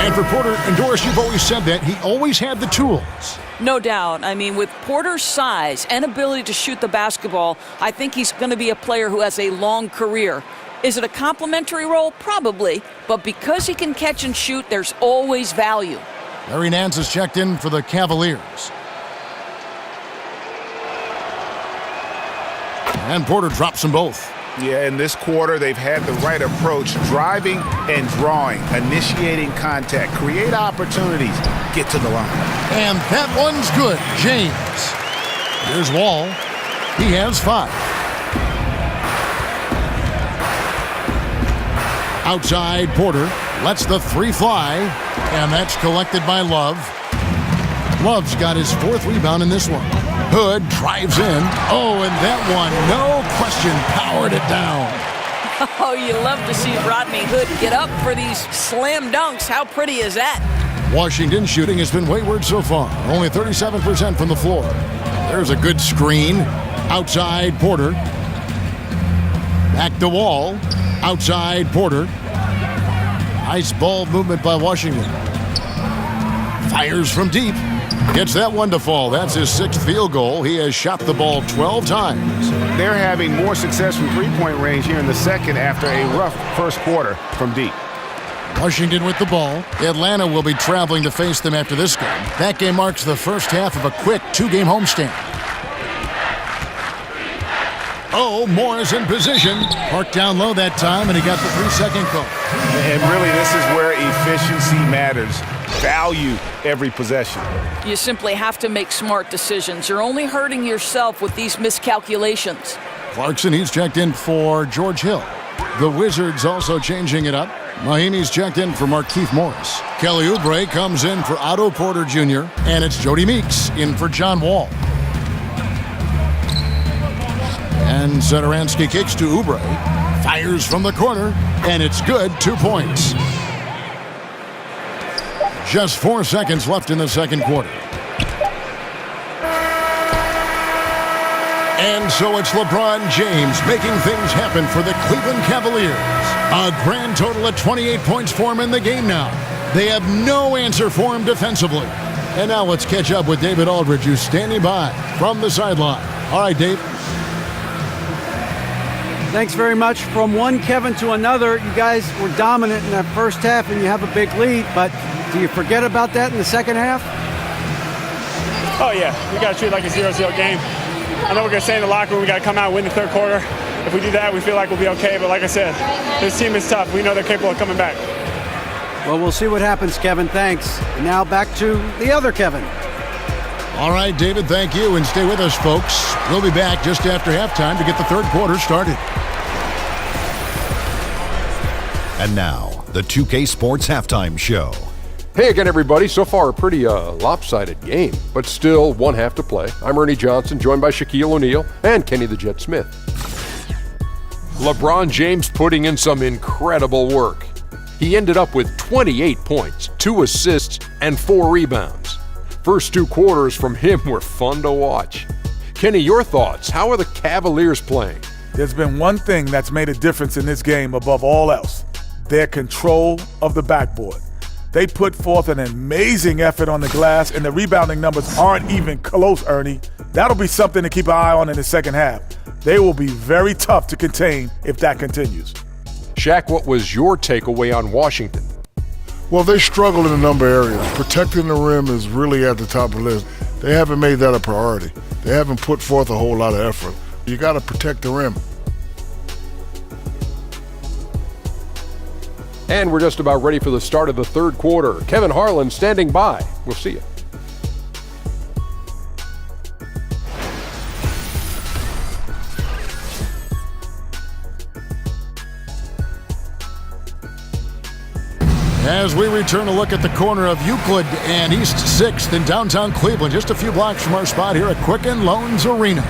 Speaker 7: And for Porter and Doris, you've always said that he always had the tools.
Speaker 9: No doubt. I mean, with Porter's size and ability to shoot the basketball, I think he's going to be a player who has a long career. Is it a complimentary role? Probably. But because he can catch and shoot, there's always value.
Speaker 7: Larry Nance is checked in for the Cavaliers. And Porter drops them both.
Speaker 8: Yeah, in this quarter, they've had the right approach, driving and drawing, initiating contact, create opportunities, get to the line.
Speaker 7: And that one's good. James. Here's Wall. He has 5. Outside, Porter lets the 3 fly, and that's collected by Love. Love's got his 4th rebound in this one. Hood drives in. Oh, and that one, no question, powered it down.
Speaker 9: Oh, you love to see Rodney Hood get up for these slam dunks. How pretty is that?
Speaker 7: Washington's shooting has been wayward so far. Only 37% from the floor. There's a good screen. Outside, Porter. Back to Wall. Outside, Porter. Nice ball movement by Washington. Fires from deep. Gets that one to fall. That's his 6th field goal. He has shot the ball 12 times.
Speaker 8: They're having more success from three-point range here in the second after a rough first quarter from deep.
Speaker 7: Washington with the ball. Atlanta will be traveling to face them after this game. That game marks the first half of a quick 2-game homestand. Oh, Morris in position. Parked down low that time, and he got the 3-second call.
Speaker 8: And really, this is where efficiency matters. Value every possession.
Speaker 9: You simply have to make smart decisions. You're only hurting yourself with these miscalculations.
Speaker 7: Clarkson, he's checked in for George Hill. The Wizards also changing it up. Mahimi's checked in for Markieff Morris. Kelly Oubre comes in for Otto Porter Jr., and it's Jody Meeks in for John Wall. And Satoransky kicks to Oubre. Fires from the corner, and it's good. 2 points. Just 4 seconds left in the second quarter. And so it's LeBron James making things happen for the Cleveland Cavaliers. A grand total of 28 points for him in the game now. They have no answer for him defensively. And now let's catch up with David Aldridge, who's standing by from the sideline. All right, Dave.
Speaker 10: Thanks very much. From one Kevin to another, you guys were dominant in that first half and you have a big lead, but do you forget about that in the second half?
Speaker 15: Oh, yeah. We got to treat it like a 0-0 game. I know we're going to stay in the locker room. We got to come out and win the third quarter. If we do that, we feel like we'll be okay. But like I said, this team is tough. We know they're capable of coming back.
Speaker 10: Well, we'll see what happens, Kevin. Thanks. And now back to the other Kevin.
Speaker 7: All right, David, thank you. And stay with us, folks. We'll be back just after halftime to get the third quarter started.
Speaker 2: And now, the 2K Sports Halftime Show.
Speaker 3: Hey again, everybody. So far, a pretty lopsided game, but still one half to play. I'm Ernie Johnson, joined by Shaquille O'Neal and Kenny the Jet Smith. LeBron James putting in some incredible work. He ended up with 28 points, 2 assists, and 4 rebounds. First 2 quarters from him were fun to watch. Kenny, your thoughts? How are the Cavaliers playing?
Speaker 4: There's been one thing that's made a difference in this game above all else: their control of the backboard. They put forth an amazing effort on the glass, and the rebounding numbers aren't even close, Ernie. That'll be something to keep an eye on in the second half. They will be very tough to contain if that continues.
Speaker 3: Shaq, what was your takeaway on Washington?
Speaker 5: Well, they struggle in a number of areas. Protecting the rim is really at the top of the list. They haven't made that a priority. They haven't put forth a whole lot of effort. You got to protect the rim.
Speaker 3: And we're just about ready for the start of the third quarter. Kevin Harlan standing by. We'll see you.
Speaker 7: As we return a look at the corner of Euclid and East 6th in downtown Cleveland, just a few blocks from our spot here at Quicken Loans Arena.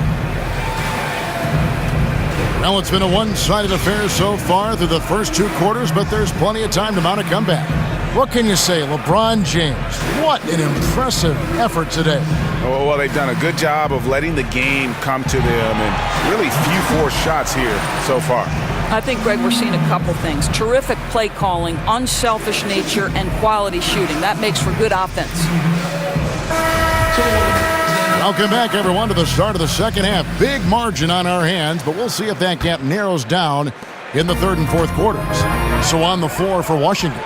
Speaker 7: Well, it's been a one-sided affair so far through the first 2 quarters, but there's plenty of time to mount a comeback. What can you say? LeBron James, what an impressive effort today.
Speaker 8: Well, they've done a good job of letting the game come to them, and really few forced shots here so far.
Speaker 13: I think, Greg, we're seeing a couple things. Terrific play calling, unselfish nature, and quality shooting. That makes for good offense.
Speaker 7: Welcome back, everyone, to the start of the second half. Big margin on our hands, but we'll see if that gap narrows down in the third and fourth quarters. So on the floor for Washington,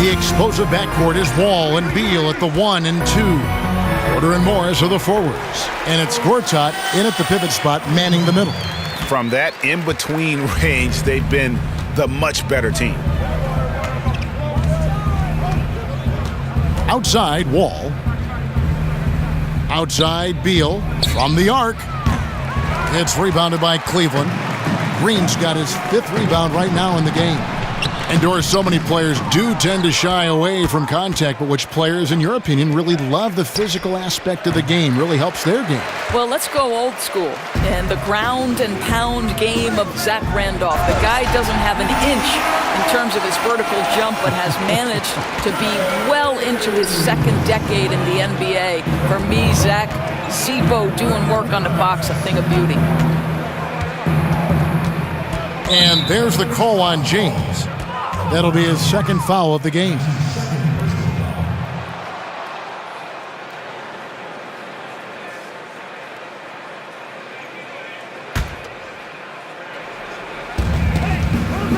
Speaker 7: the explosive backcourt is Wall and Beal at the 1 and 2. Porter and Morris are the forwards. And it's Gortat in at the pivot spot, manning the middle.
Speaker 8: From that in-between range, they've been the much better team.
Speaker 7: Outside, Wall. Outside, Beal from the arc. It's rebounded by Cleveland. Green's got his 5th rebound right now in the game. And Doris, so many players do tend to shy away from contact, but which players, in your opinion, really love the physical aspect of the game, really helps their game?
Speaker 13: Well, let's go old school. And the ground and pound game of Zach Randolph. The guy doesn't have an inch in terms of his vertical jump, but has managed to be well into his 2nd decade in the NBA. For me, Zach, Zebo doing work on the box, a thing of beauty.
Speaker 7: And there's the call on James. That'll be his 2nd foul of the game.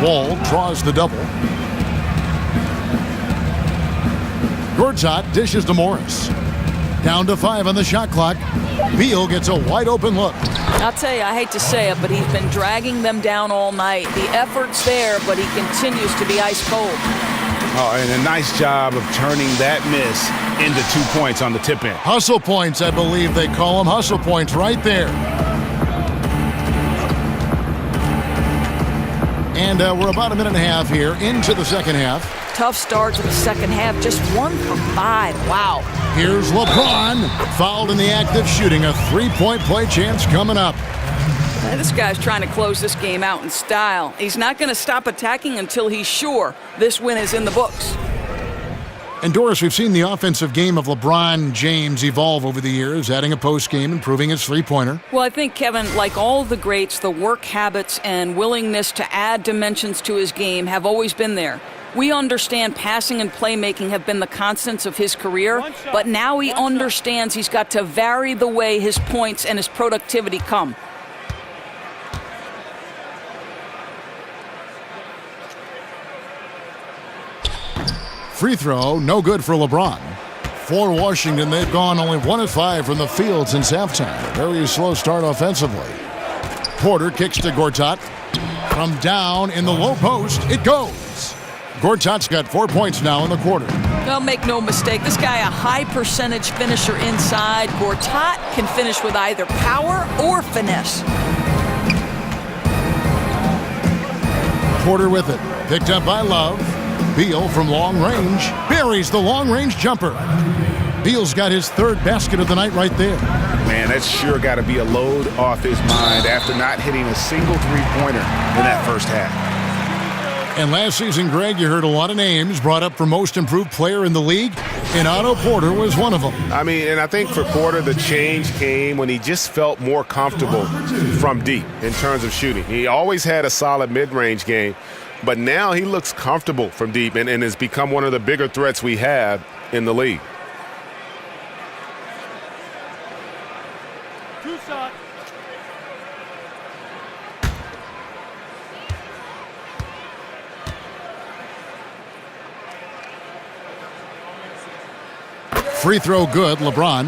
Speaker 7: Wall draws the double. Gortat dishes to Morris. Down to 5 on the shot clock. Beal gets a wide open look.
Speaker 13: I'll tell you, I hate to say it, but he's been dragging them down all night. The effort's there, but he continues to be ice cold.
Speaker 8: Oh, and a nice job of turning that miss into 2 points on the tip in.
Speaker 7: Hustle points, I believe they call them. Hustle points right there. And we're about a minute and a half here into the second half.
Speaker 13: Tough start to the second half, just 1 for 5. Wow.
Speaker 7: Here's LeBron, fouled in the act of shooting. A 3-point play chance coming up.
Speaker 13: This guy's trying to close this game out in style. He's not going to stop attacking until he's sure this win is in the books.
Speaker 7: And Doris, we've seen the offensive game of LeBron James evolve over the years, adding a post game, improving his three-pointer.
Speaker 13: Well, I think, Kevin, like all the greats, the work habits and willingness to add dimensions to his game have always been there. We understand passing and playmaking have been the constants of his career, but now he understands he's got to vary the way his points and his productivity come.
Speaker 7: Free throw, no good for LeBron. For Washington, they've gone only 1 of 5 from the field since halftime. Very slow start offensively. Porter kicks to Gortat. From down in the low post, it goes. Gortat's got 4 points now in the quarter.
Speaker 9: Well, make no mistake, this guy a high percentage finisher inside. Gortat can finish with either power or finesse.
Speaker 7: Porter with it. Picked up by Love. Beal from long range buries the long-range jumper. Beal's got his third basket of the night right there.
Speaker 8: Man, that's sure got to be a load off his mind after not hitting a single three-pointer in that first half.
Speaker 7: And last season, Greg, you heard a lot of names brought up for most improved player in the league, and Otto Porter was one of them.
Speaker 11: I mean, and I think for Porter, the change came when he just felt more comfortable from deep in terms of shooting. He always had a solid mid-range game, but now he looks comfortable from deep and has become one of the bigger threats we have in the league.
Speaker 7: Free throw good, LeBron.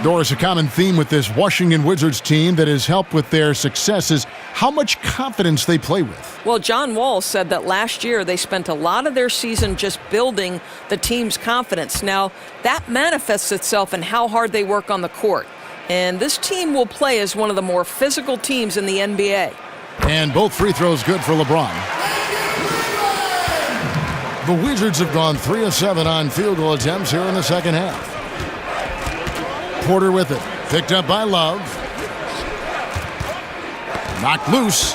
Speaker 7: Doris, a common theme with this Washington Wizards team that has helped with their success is how much confidence they play with.
Speaker 9: Well, John Wall said that last year they spent a lot of their season just building the team's confidence. Now, that manifests itself in how hard they work on the court. And this team will play as one of the more physical teams in the NBA.
Speaker 7: And both free throws good for LeBron. The Wizards have gone 3 of 7 on field goal attempts here in the second half. Porter with it. Picked up by Love. Knocked loose.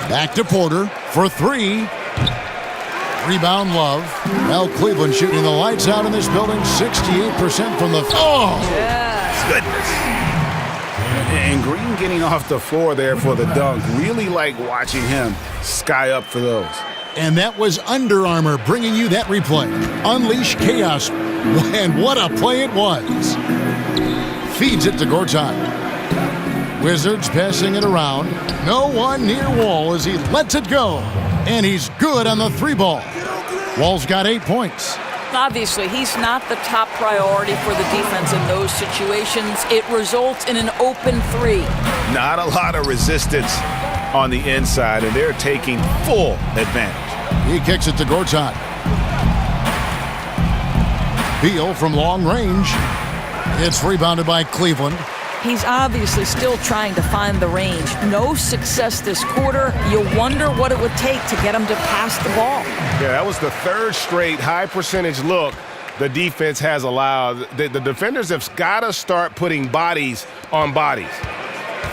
Speaker 7: Back to Porter for 3. Rebound Love. Well, Cleveland shooting the lights out in this building. 68% from the... Oh!
Speaker 8: Yes. Goodness. And Green getting off the floor there for the dunk. Really like watching him sky up for those.
Speaker 7: And that was Under Armour bringing you that replay. Unleash chaos. And what a play it was. Feeds it to Gortat. Wizards passing it around. No one near Wall as he lets it go. And he's good on the 3-ball. Wall's got 8 points.
Speaker 9: Obviously, he's not the top priority for the defense in those situations. It results in an open 3.
Speaker 8: Not a lot of resistance on the inside, and they're taking full advantage.
Speaker 7: He kicks it to Gortat. Beal from long range. It's rebounded by Cleveland.
Speaker 9: He's obviously still trying to find the range. No success this quarter. You wonder what it would take to get him to pass the ball.
Speaker 11: Yeah, that was the third straight high percentage look the defense has allowed. The defenders have got to start putting bodies on bodies.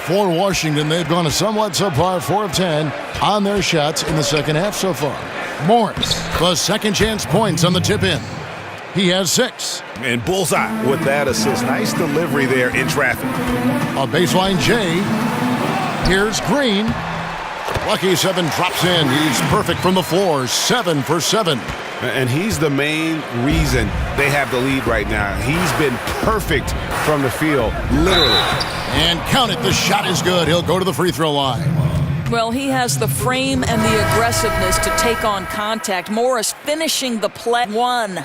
Speaker 7: For Washington, they've gone a somewhat subpar 4 of 10 on their shots in the second half so far. Morris, the second chance points on the tip in. He has 6.
Speaker 8: And bullseye with that assist. Nice delivery there in traffic.
Speaker 7: A baseline J. Here's Green. Lucky 7 drops in. He's perfect from the floor. 7 for 7.
Speaker 8: And he's the main reason they have the lead right now. He's been perfect from the field, literally.
Speaker 7: And count it, the shot is good. He'll go to the free throw line.
Speaker 9: Well, he has the frame and the aggressiveness to take on contact. Morris finishing the play. 1.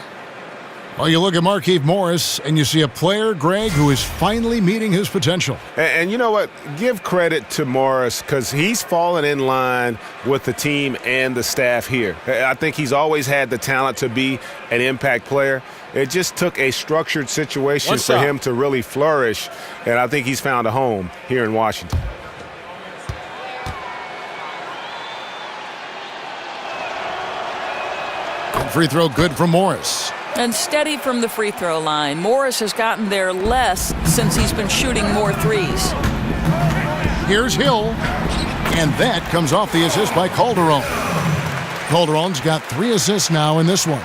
Speaker 7: Well, you look at Markieff Morris, and you see a player, Greg, who is finally meeting his potential.
Speaker 11: And you know what? Give credit to Morris because he's fallen in line with the team and the staff here. I think he's always had the talent to be an impact player. It just took a structured situation for him to really flourish, and I think he's found a home here in Washington.
Speaker 7: Free throw good from Morris.
Speaker 9: And steady from the free throw line. Morris has gotten there less since he's been shooting more 3s.
Speaker 7: Here's Hill. And that comes off the assist by Calderon. Calderon's got 3 assists now in this one.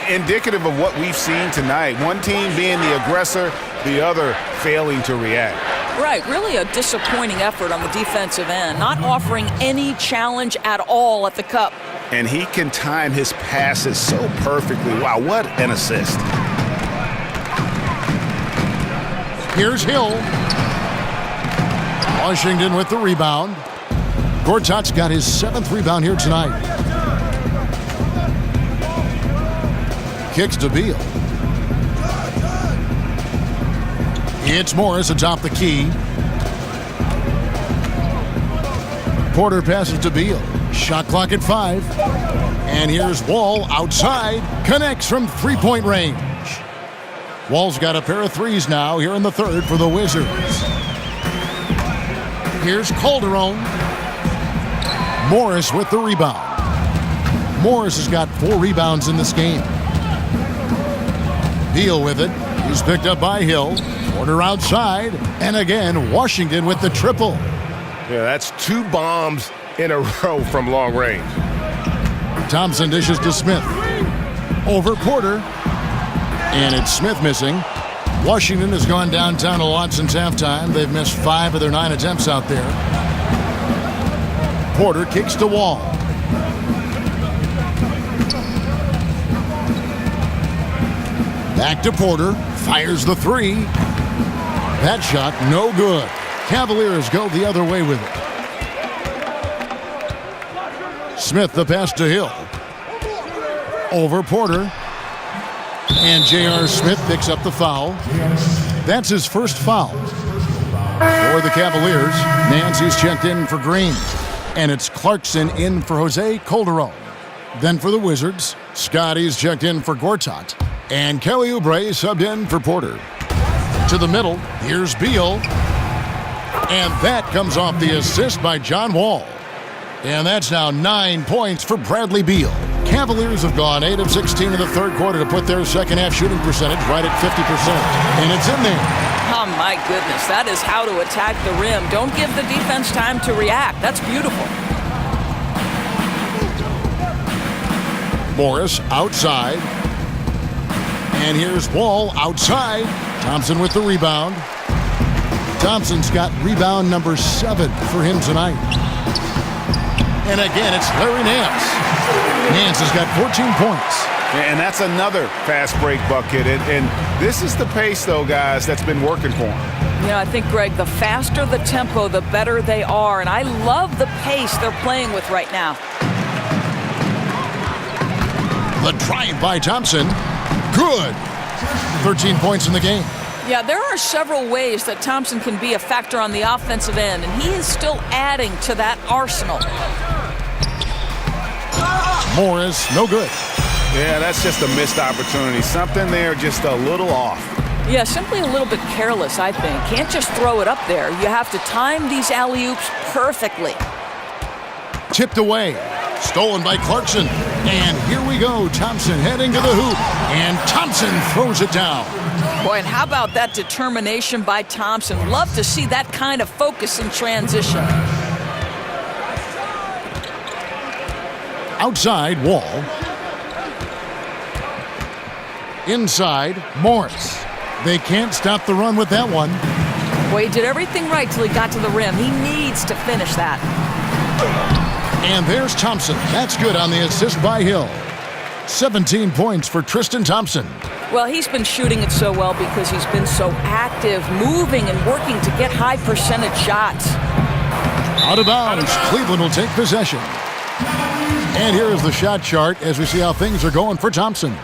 Speaker 8: Indicative of what we've seen tonight. One team being the aggressor, the other failing to react.
Speaker 9: Right, really a disappointing effort on the defensive end. Not offering any challenge at all at the cup.
Speaker 8: And he can time his passes so perfectly. Wow, what an assist.
Speaker 7: Here's Hill. Washington with the rebound. Gortat's got his 7th rebound here tonight. Kicks to Beal. It's Morris atop the key. Porter passes to Beal. Shot clock at 5. And here's Wall outside. Connects from three-point range. Wall's got a pair of threes now here in the third for the Wizards. Here's Calderon. Morris with the rebound. Morris has got 4 rebounds in this game. Beal with it. He's picked up by Hill. Porter outside. And again, Washington with the triple.
Speaker 11: Yeah, that's 2 bombs in a row from long range.
Speaker 7: Thompson dishes to Smith. Over Porter. And it's Smith missing. Washington has gone downtown a lot since halftime. They've missed 5 of their 9 attempts out there. Porter kicks to Wall. Back to Porter. Fires the 3. That shot no good. Cavaliers go the other way with it. Smith the pass to Hill. Over Porter. And J.R. Smith picks up the foul. That's his first foul. For the Cavaliers, Nancy's checked in for Green. And it's Clarkson in for Jose Calderon. Then for the Wizards, Scotty's checked in for Gortat. And Kelly Oubre subbed in for Porter. To the middle, here's Beal. And that comes off the assist by John Wall. And that's now 9 points for Bradley Beal. Cavaliers have gone 8 of 16 in the third quarter to put their second half shooting percentage right at 50%. And it's in there.
Speaker 9: Oh, my goodness. That is how to attack the rim. Don't give the defense time to react. That's beautiful.
Speaker 7: Morris outside. And here's Wall outside. Thompson with the rebound. Thompson's got rebound number 7 for him tonight. And again, it's Larry Nance. Nance has got 14 points.
Speaker 8: And that's another fast break bucket. And this is the pace, though, guys, that's been working for him.
Speaker 9: Yeah, I think, Greg, the faster the tempo, the better they are. And I love the pace they're playing with right now.
Speaker 7: The drive by Thompson. Good. 13 points in the game.
Speaker 9: Yeah, there are several ways that Thompson can be a factor on the offensive end, and he is still adding to that arsenal.
Speaker 7: Morris, no good.
Speaker 8: Yeah, that's just a missed opportunity. Something there just a little off.
Speaker 9: Yeah, simply a little bit careless, I think. Can't just throw it up there. You have to time these alley-oops perfectly.
Speaker 7: Tipped away. Stolen by Clarkson. And here we go. Thompson heading to the hoop. And Thompson throws it down.
Speaker 9: Boy, and how about that determination by Thompson? Love to see that kind of focus in transition.
Speaker 7: Outside, Wall. Inside, Morris. They can't stop the run with that one.
Speaker 9: Boy, he did everything right till he got to the rim. He needs to finish that.
Speaker 7: And there's Thompson. That's good on the assist by Hill. 17 points for Tristan Thompson.
Speaker 9: Well, he's been shooting it so well because he's been so active, moving and working to get high percentage shots.
Speaker 7: Out of bounds. Cleveland will take possession. And here's the shot chart as we see how things are going for Thompson.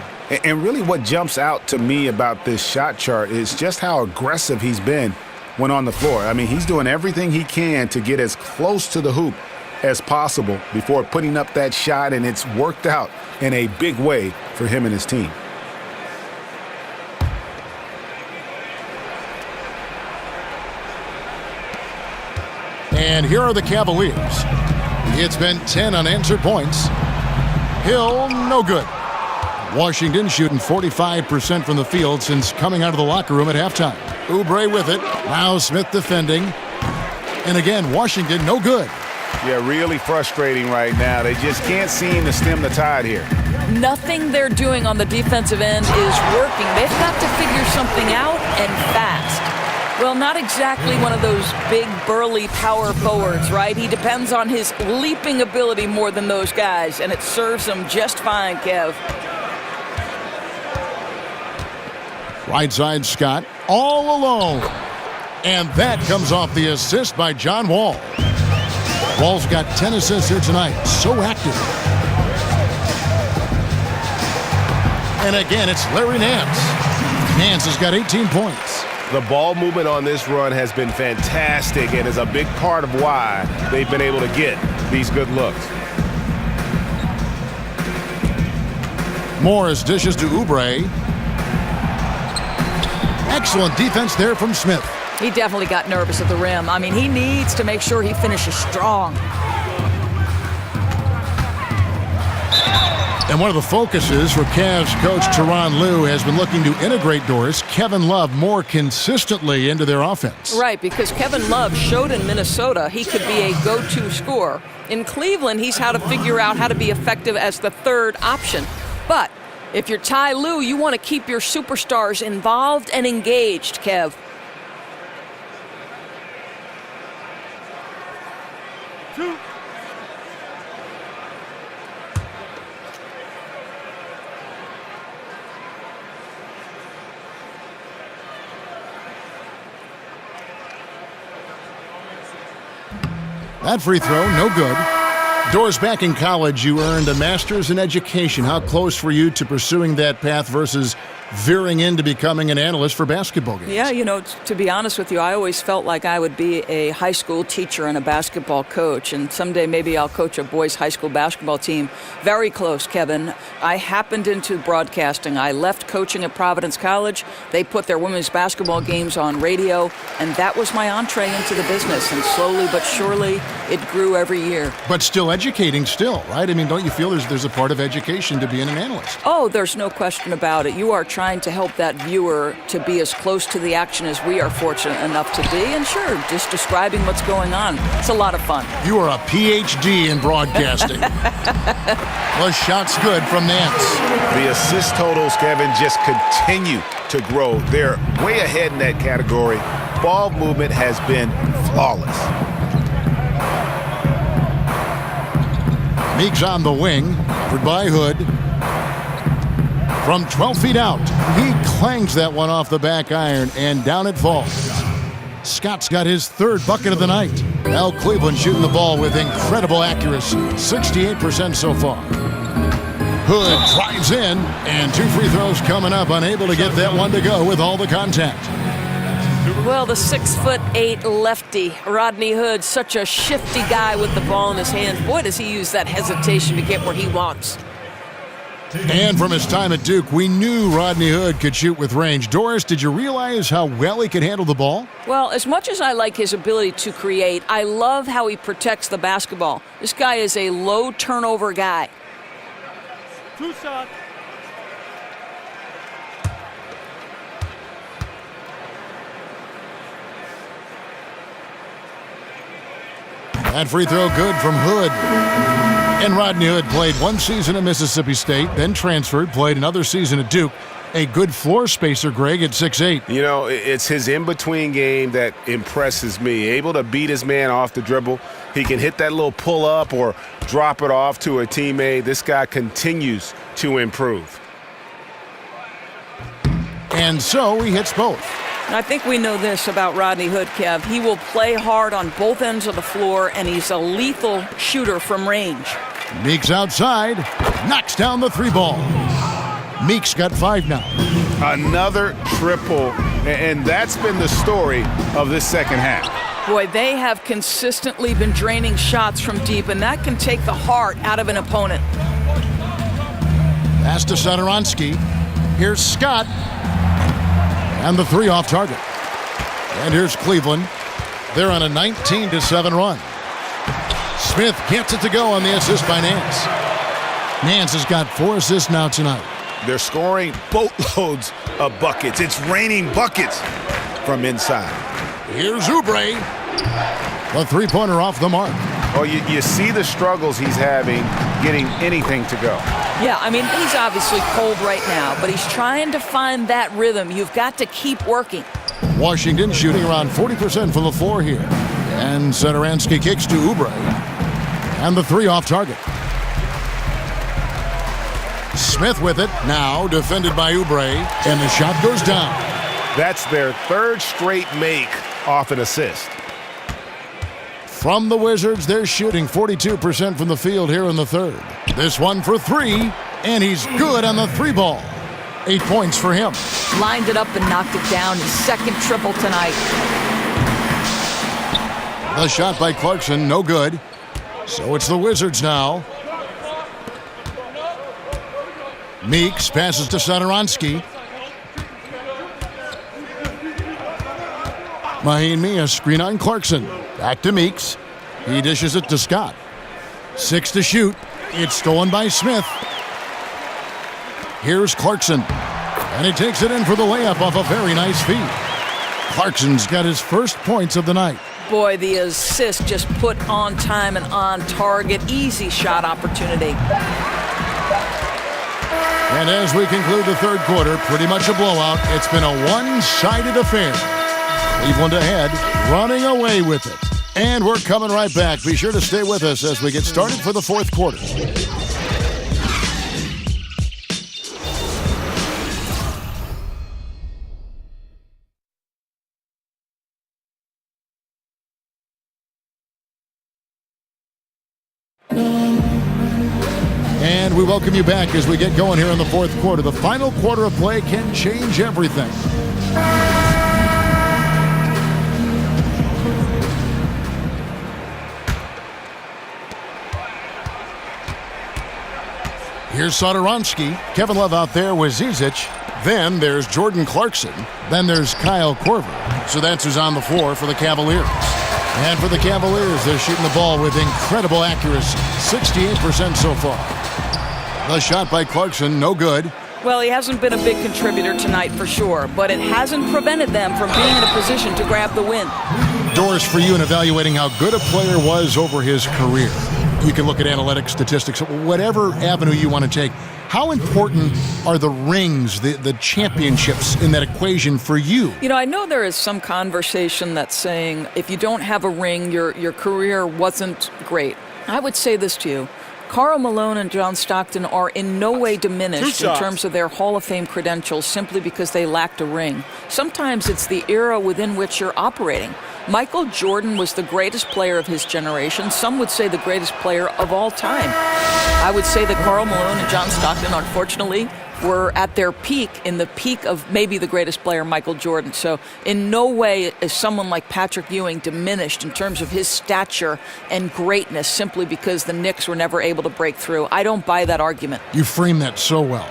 Speaker 8: And really what jumps out to me about this shot chart is just how aggressive he's been when on the floor. I mean, he's doing everything he can to get as close to the hoop as possible before putting up that shot, and it's worked out in a big way for him and his team.
Speaker 7: And here are the Cavaliers. It's been 10 unanswered points. Hill, no good. Washington shooting 45% from the field since coming out of the locker room at halftime. Oubre with it. Now Smith defending. And again, Washington, no good.
Speaker 8: Yeah, really frustrating right now. They just can't seem to stem the tide here.
Speaker 9: Nothing they're doing on the defensive end is working. They've got to figure something out, and fast. Well, not exactly one of those big, burly power forwards, right? He depends on his leaping ability more than those guys, and it serves him just fine, Kev.
Speaker 7: Right side, Scott, all alone. And that comes off the assist by John Wall. Wall's got 10 assists here tonight. So active. And again, it's Larry Nance. Nance has got 18 points.
Speaker 11: The ball movement on this run has been fantastic and is a big part of why they've been able to get these good looks.
Speaker 7: Morris dishes to Oubre. Excellent defense there from Smith.
Speaker 13: He definitely got nervous at the rim. I mean, he needs to make sure he finishes strong.
Speaker 7: And one of the focuses for Cavs coach Tyronn Lue has been looking to integrate Doris, Kevin Love, more consistently into their offense.
Speaker 9: Right, because Kevin Love showed in Minnesota he could be a go-to scorer. In Cleveland, he's had to figure out how to be effective as the third option. But if you're Ty Lue, you want to keep your superstars involved and engaged, Kev.
Speaker 7: That free throw, no good. Doris, back in college, you earned a master's in education. How close were you to pursuing that path versus veering into becoming an analyst for basketball games?
Speaker 9: Yeah, you know, to be honest with you, I always felt like I would be a high school teacher and a basketball coach, and someday maybe I'll coach a boys' high school basketball team. Very close, Kevin. I happened into broadcasting. I left coaching at Providence College. They put their women's basketball games on radio, and that was my entree into the business, and slowly but surely it grew every year.
Speaker 7: But still educating still, right? I mean, don't you feel there's a part of education to being an analyst?
Speaker 9: Oh, there's no question about it. You are trying to help that viewer to be as close to the action as we are fortunate enough to be. And sure, just describing what's going on. It's a lot of fun.
Speaker 7: You are a PhD in broadcasting. Was shots good from Nance.
Speaker 11: The assist totals, Kevin, just continue to grow. They're way ahead in that category. Ball movement has been flawless.
Speaker 7: Meeks on the wing, covered by Hood. From 12 feet out, he clangs that one off the back iron, and down it falls. Scott's got his third bucket of the night. Al Cleveland shooting the ball with incredible accuracy, 68% so far. Hood drives in, and two free throws coming up, unable to get that one to go with all the contact.
Speaker 9: Well, the 6'8" lefty, Rodney Hood, such a shifty guy with the ball in his hands. Boy, does he use that hesitation to get where he wants.
Speaker 7: And from his time at Duke, we knew Rodney Hood could shoot with range. Doris, did you realize how well he could handle the ball?
Speaker 9: Well, as much as I like his ability to create, I love how he protects the basketball. This guy is a low turnover guy.
Speaker 15: Two shots.
Speaker 7: That free throw good from Hood. And Rodney Hood played one season at Mississippi State, then transferred, played another season at Duke. A good floor spacer, Greg, at 6'8".
Speaker 11: You know, it's his in-between game that impresses me. Able to beat his man off the dribble. He can hit that little pull-up or drop it off to a teammate. This guy continues to improve.
Speaker 7: And so he hits both.
Speaker 9: I think we know this about Rodney Hood, Kev. He will play hard on both ends of the floor, and he's a lethal shooter from range.
Speaker 7: Meeks outside, knocks down the three ball. Meeks got 5 now.
Speaker 11: Another triple, and that's been the story of this second half.
Speaker 9: Boy, they have consistently been draining shots from deep, and that can take the heart out of an opponent.
Speaker 7: Pass to Satoransky. Here's Scott. And the three off target. And here's Cleveland. They're on a 19-7 run. Smith gets it to go on the assist by Nance. Nance has got 4 assists now tonight.
Speaker 11: They're scoring boatloads of buckets. It's raining buckets from inside.
Speaker 7: Here's Oubre. The three-pointer off the mark.
Speaker 11: Oh, you see the struggles he's having getting anything to go.
Speaker 9: Yeah, I mean, he's obviously cold right now, but he's trying to find that rhythm. You've got to keep working.
Speaker 7: Washington shooting around 40% from the floor here. And Satoransky kicks to Oubre. And the three off target. Smith with it, now defended by Oubre, and the shot goes down.
Speaker 11: That's their third straight make off an assist.
Speaker 7: From the Wizards, they're shooting 42% from the field here in the third. This one for 3, and he's good on the 3 ball. 8 points for him.
Speaker 13: Lined it up and knocked it down. His second triple tonight.
Speaker 7: The shot by Clarkson, no good. So it's the Wizards now. Meeks passes to Satoransky. Maheen Mia screen on Clarkson. Back to Meeks. He dishes it to Scott. 6 to shoot. It's stolen by Smith. Here's Clarkson. And he takes it in for the layup off a very nice feed. Clarkson's got his first points of the night.
Speaker 9: Boy, the assist just put on time and on target. Easy shot opportunity.
Speaker 7: And as we conclude the third quarter, pretty much a blowout. It's been a one-sided affair. Cleveland ahead, running away with it. And we're coming right back. Be sure to stay with us as we get started for the fourth quarter. And we welcome you back as we get going here in the fourth quarter. The final quarter of play can change everything. Here's Satoransky. Kevin Love out there with Zizic. Then there's Jordan Clarkson. Then there's Kyle Korver. So that's who's on the floor for the Cavaliers. And for the Cavaliers, they're shooting the ball with incredible accuracy. 68% so far. The shot by Clarkson, no good.
Speaker 9: Well, he hasn't been a big contributor tonight for sure, but it hasn't prevented them from being in a position to grab the win.
Speaker 7: Doris, for you in evaluating how good a player was over his career. You can look at analytics, statistics, whatever avenue you want to take. How important are the rings, the championships in that equation for you?
Speaker 9: You know, I know there is some conversation that's saying if you don't have a ring, your career wasn't great. I would say this to you. Karl Malone and John Stockton are in no way diminished in terms of their Hall of Fame credentials simply because they lacked a ring. Sometimes it's the era within which you're operating. Michael Jordan was the greatest player of his generation. Some would say the greatest player of all time. I would say that Karl Malone and John Stockton, unfortunately, were at their peak, in the peak of maybe the greatest player, Michael Jordan. So in no way is someone like Patrick Ewing diminished in terms of his stature and greatness simply because the Knicks were never able to break through. I don't buy that argument.
Speaker 7: You frame that so well.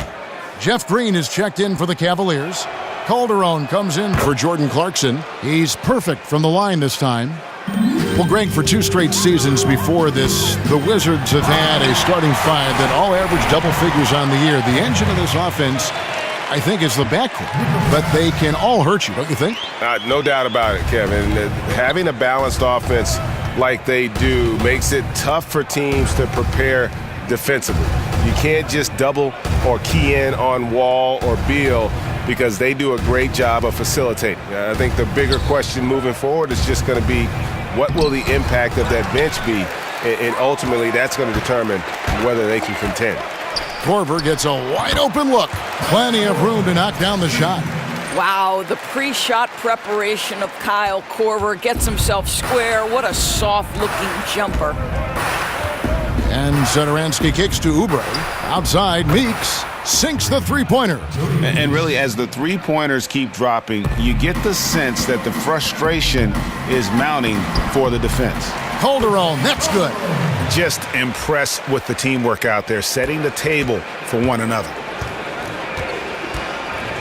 Speaker 7: Jeff Green is checked in for the Cavaliers. Calderon comes in for Jordan Clarkson. He's perfect from the line this time. Well, Greg, for 2 straight seasons before this, the Wizards have had a starting five that all average double figures on the year. The engine of this offense, I think, is the backcourt. But they can all hurt you, don't you think?
Speaker 11: No doubt about it, Kevin. Having a balanced offense like they do makes it tough for teams to prepare defensively. You can't just double or key in on Wall or Beal because they do a great job of facilitating. I think the bigger question moving forward is just going to be what will the impact of that bench be? And ultimately, that's going to determine whether they can contend.
Speaker 7: Korver gets a wide open look. Plenty of room to knock down the shot.
Speaker 9: Wow, the pre-shot preparation of Kyle Korver gets himself square. What a soft-looking jumper.
Speaker 7: And Satoransky kicks to Oubre. Outside, Meeks sinks the three-pointer.
Speaker 8: And really, as the three-pointers keep dropping, you get the sense that the frustration is mounting for the defense.
Speaker 7: Calderon, that's good.
Speaker 8: Just impressed with the teamwork out there, setting the table for one another.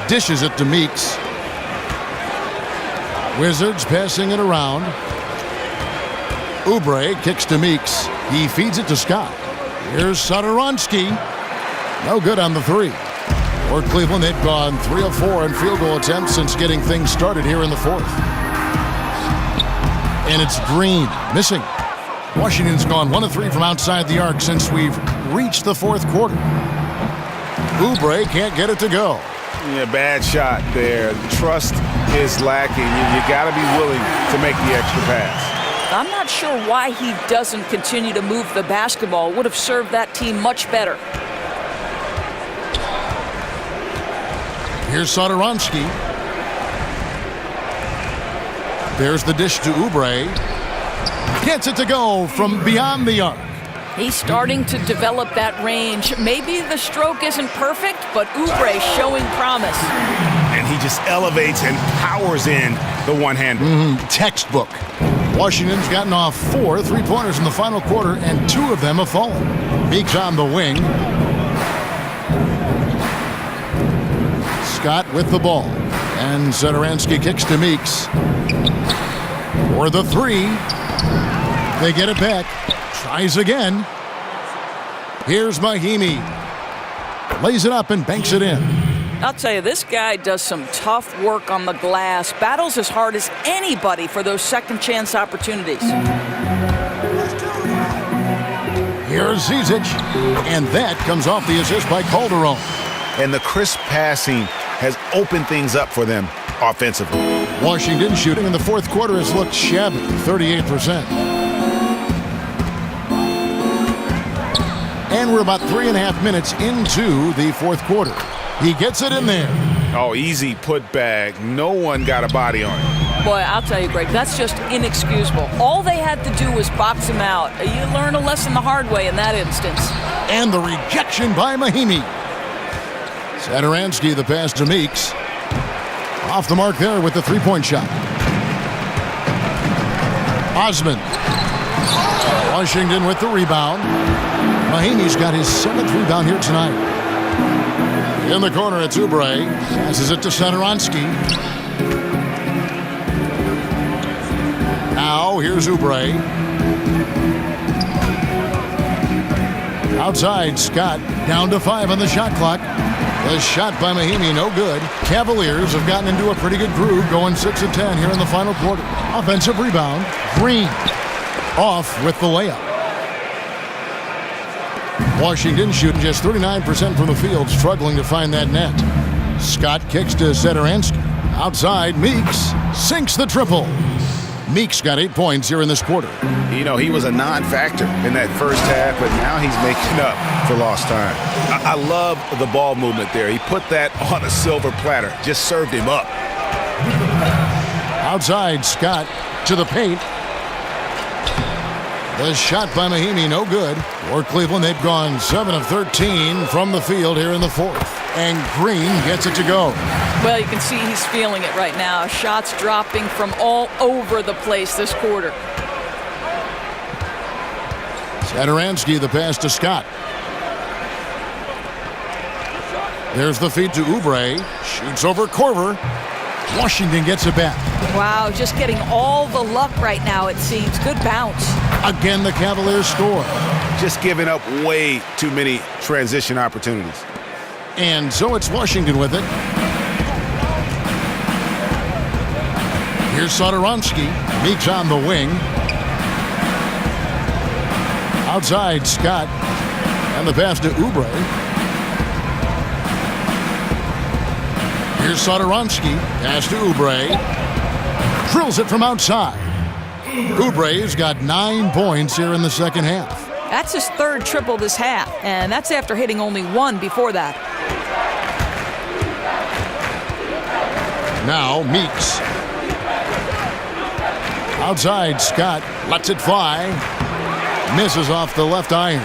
Speaker 7: Dishes it to Meeks. Wizards passing it around. Oubre kicks to Meeks. He feeds it to Scott. Here's Satoransky. No good on the three. For Cleveland, they've gone 3 of 4 on field goal attempts since getting things started here in the fourth. And it's Green missing. Washington's gone 1 of 3 from outside the arc since we've reached the fourth quarter. Oubre can't get it to go.
Speaker 11: Yeah, bad shot there. Trust is lacking. You got to be willing to make the extra pass.
Speaker 9: I'm not sure why he doesn't continue to move the basketball. Would have served that team much better.
Speaker 7: Here's Satoransky. There's the dish to Oubre. Gets it to go from beyond the arc.
Speaker 13: He's starting to develop that range. Maybe the stroke isn't perfect, but Oubre's showing promise.
Speaker 8: And he just elevates and powers in the one-hander.
Speaker 7: Textbook. Washington's gotten off 4 3-pointers in the final quarter, and 2 of them have fallen. Meeks on the wing. Scott with the ball. And Satoransky kicks to Meeks. For the 3. They get it back. Tries again. Here's Mahimi. Lays it up and banks it in.
Speaker 13: I'll tell you, this guy does some tough work on the glass. Battles as hard as anybody for those second chance opportunities.
Speaker 7: Here's Zizic. And that comes off the assist by Calderon.
Speaker 8: And the crisp passing has opened things up for them offensively.
Speaker 7: Washington shooting in the fourth quarter has looked shabby, 38%. And we're about 3.5 minutes into the fourth quarter. He gets it in there.
Speaker 8: Oh, easy putback. No one got a body on it.
Speaker 13: Boy, I'll tell you, Greg, that's just inexcusable. All they had to do was box him out. You learn a lesson the hard way in that instance.
Speaker 7: And the rejection by Mahimi. Satoransky, the pass to Meeks. Off the mark there with the three-point shot. Osman. Washington with the rebound. Mahimi's got his 7th rebound here tonight. In the corner, it's Oubre. Passes it to Satoransky. Now, here's Oubre. Outside, Scott down to 5 on the shot clock. The shot by Mahimi, no good. Cavaliers have gotten into a pretty good groove, going 6 of 10 here in the final quarter. Offensive rebound. Green off with the layup. Washington shooting just 39% from the field, struggling to find that net. Scott kicks to Satoransky. Outside, Meeks sinks the triple. Meeks got 8 points here in this quarter.
Speaker 8: You know, he was a non-factor in that first half, but now he's making up for lost time. I love the ball movement there. He put that on a silver platter, just served him up.
Speaker 7: Outside, Scott to the paint. The shot by Mahimi, no good. For Cleveland, they've gone 7 of 13 from the field here in the fourth. And Green gets it to go.
Speaker 13: Well, you can see he's feeling it right now. Shots dropping from all over the place this quarter.
Speaker 7: Satoransky, the pass to Scott. There's the feed to Oubre. Shoots over Korver. Washington gets it back.
Speaker 13: Wow, just getting all the luck right now, it seems. Good bounce.
Speaker 7: Again, the Cavaliers score.
Speaker 8: Just giving up way too many transition opportunities.
Speaker 7: And so it's Washington with it. Here's Satoransky. Meeks on the wing. Outside, Scott. And the pass to Oubre. Here's Satoransky. Pass to Oubre. Drills it from outside. Oubre's got 9 points here in the second half.
Speaker 13: That's his 3rd triple this half, and that's after hitting only 1 before that.
Speaker 7: Now Meeks. Outside, Scott lets it fly. Misses off the left iron.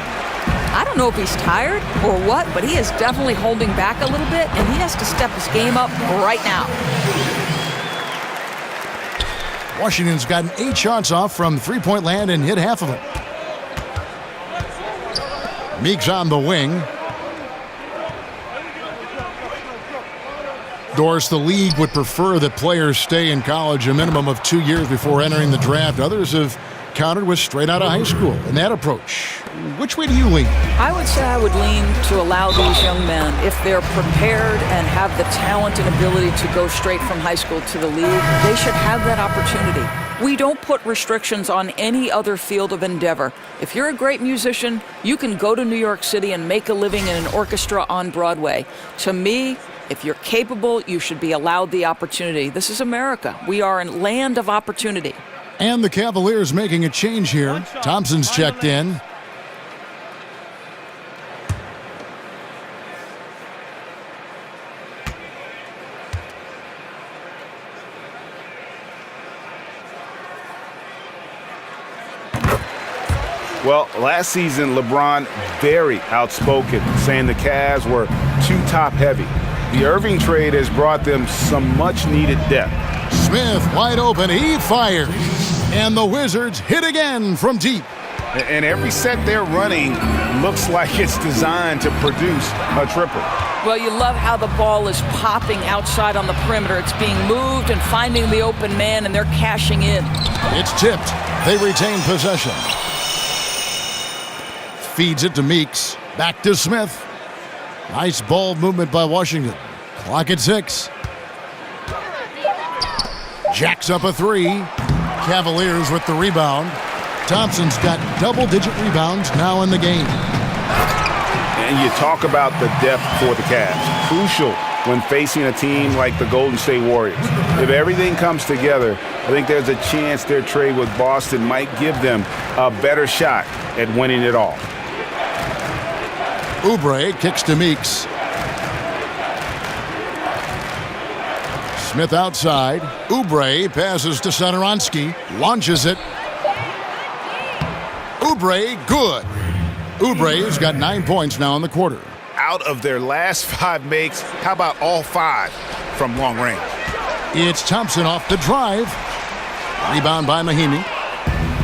Speaker 13: I don't know if he's tired or what, but he is definitely holding back a little bit, and he has to step his game up right now.
Speaker 7: Washington's gotten 8 shots off from three-point land and hit half of them. Meeks on the wing. Doris, the league would prefer that players stay in college a minimum of 2 years before entering the draft. Others have countered with straight out of high school in that approach. Which way do you lean?
Speaker 13: I would say I would lean to allow these young men, if they're prepared and have the talent and ability to go straight from high school to the league, they should have that opportunity. We don't put restrictions on any other field of endeavor. If you're a great musician, you can go to New York City and make a living in an orchestra on Broadway. To me, if you're capable, you should be allowed the opportunity. This is America. We are a land of opportunity.
Speaker 7: And the Cavaliers making a change here. Thompson's checked in.
Speaker 8: Well, last season, LeBron very outspoken, saying the Cavs were too top-heavy. The Irving trade has brought them some much-needed depth.
Speaker 7: Smith wide open. He fires. And the Wizards hit again from deep.
Speaker 8: And every set they're running looks like it's designed to produce a triple.
Speaker 13: Well, you love how the ball is popping outside on the perimeter. It's being moved and finding the open man, and they're cashing in.
Speaker 7: It's tipped. They retain possession. Feeds it to Meeks. Back to Smith. Nice ball movement by Washington. Clock at 6. Jacks up a 3. Cavaliers with the rebound. Thompson's got double-digit rebounds now in the game.
Speaker 8: And you talk about the depth for the Cavs. Crucial when facing a team like the Golden State Warriors. If everything comes together, I think there's a chance their trade with Boston might give them a better shot at winning it all.
Speaker 7: Oubre kicks to Meeks. Smith outside. Oubre passes to Satoransky. Launches it. Oubre, good. Oubre's got 9 points now in the quarter.
Speaker 8: Out of their last 5 makes, how about all 5 from long range?
Speaker 7: It's Thompson off the drive. Rebound by Mahinmi.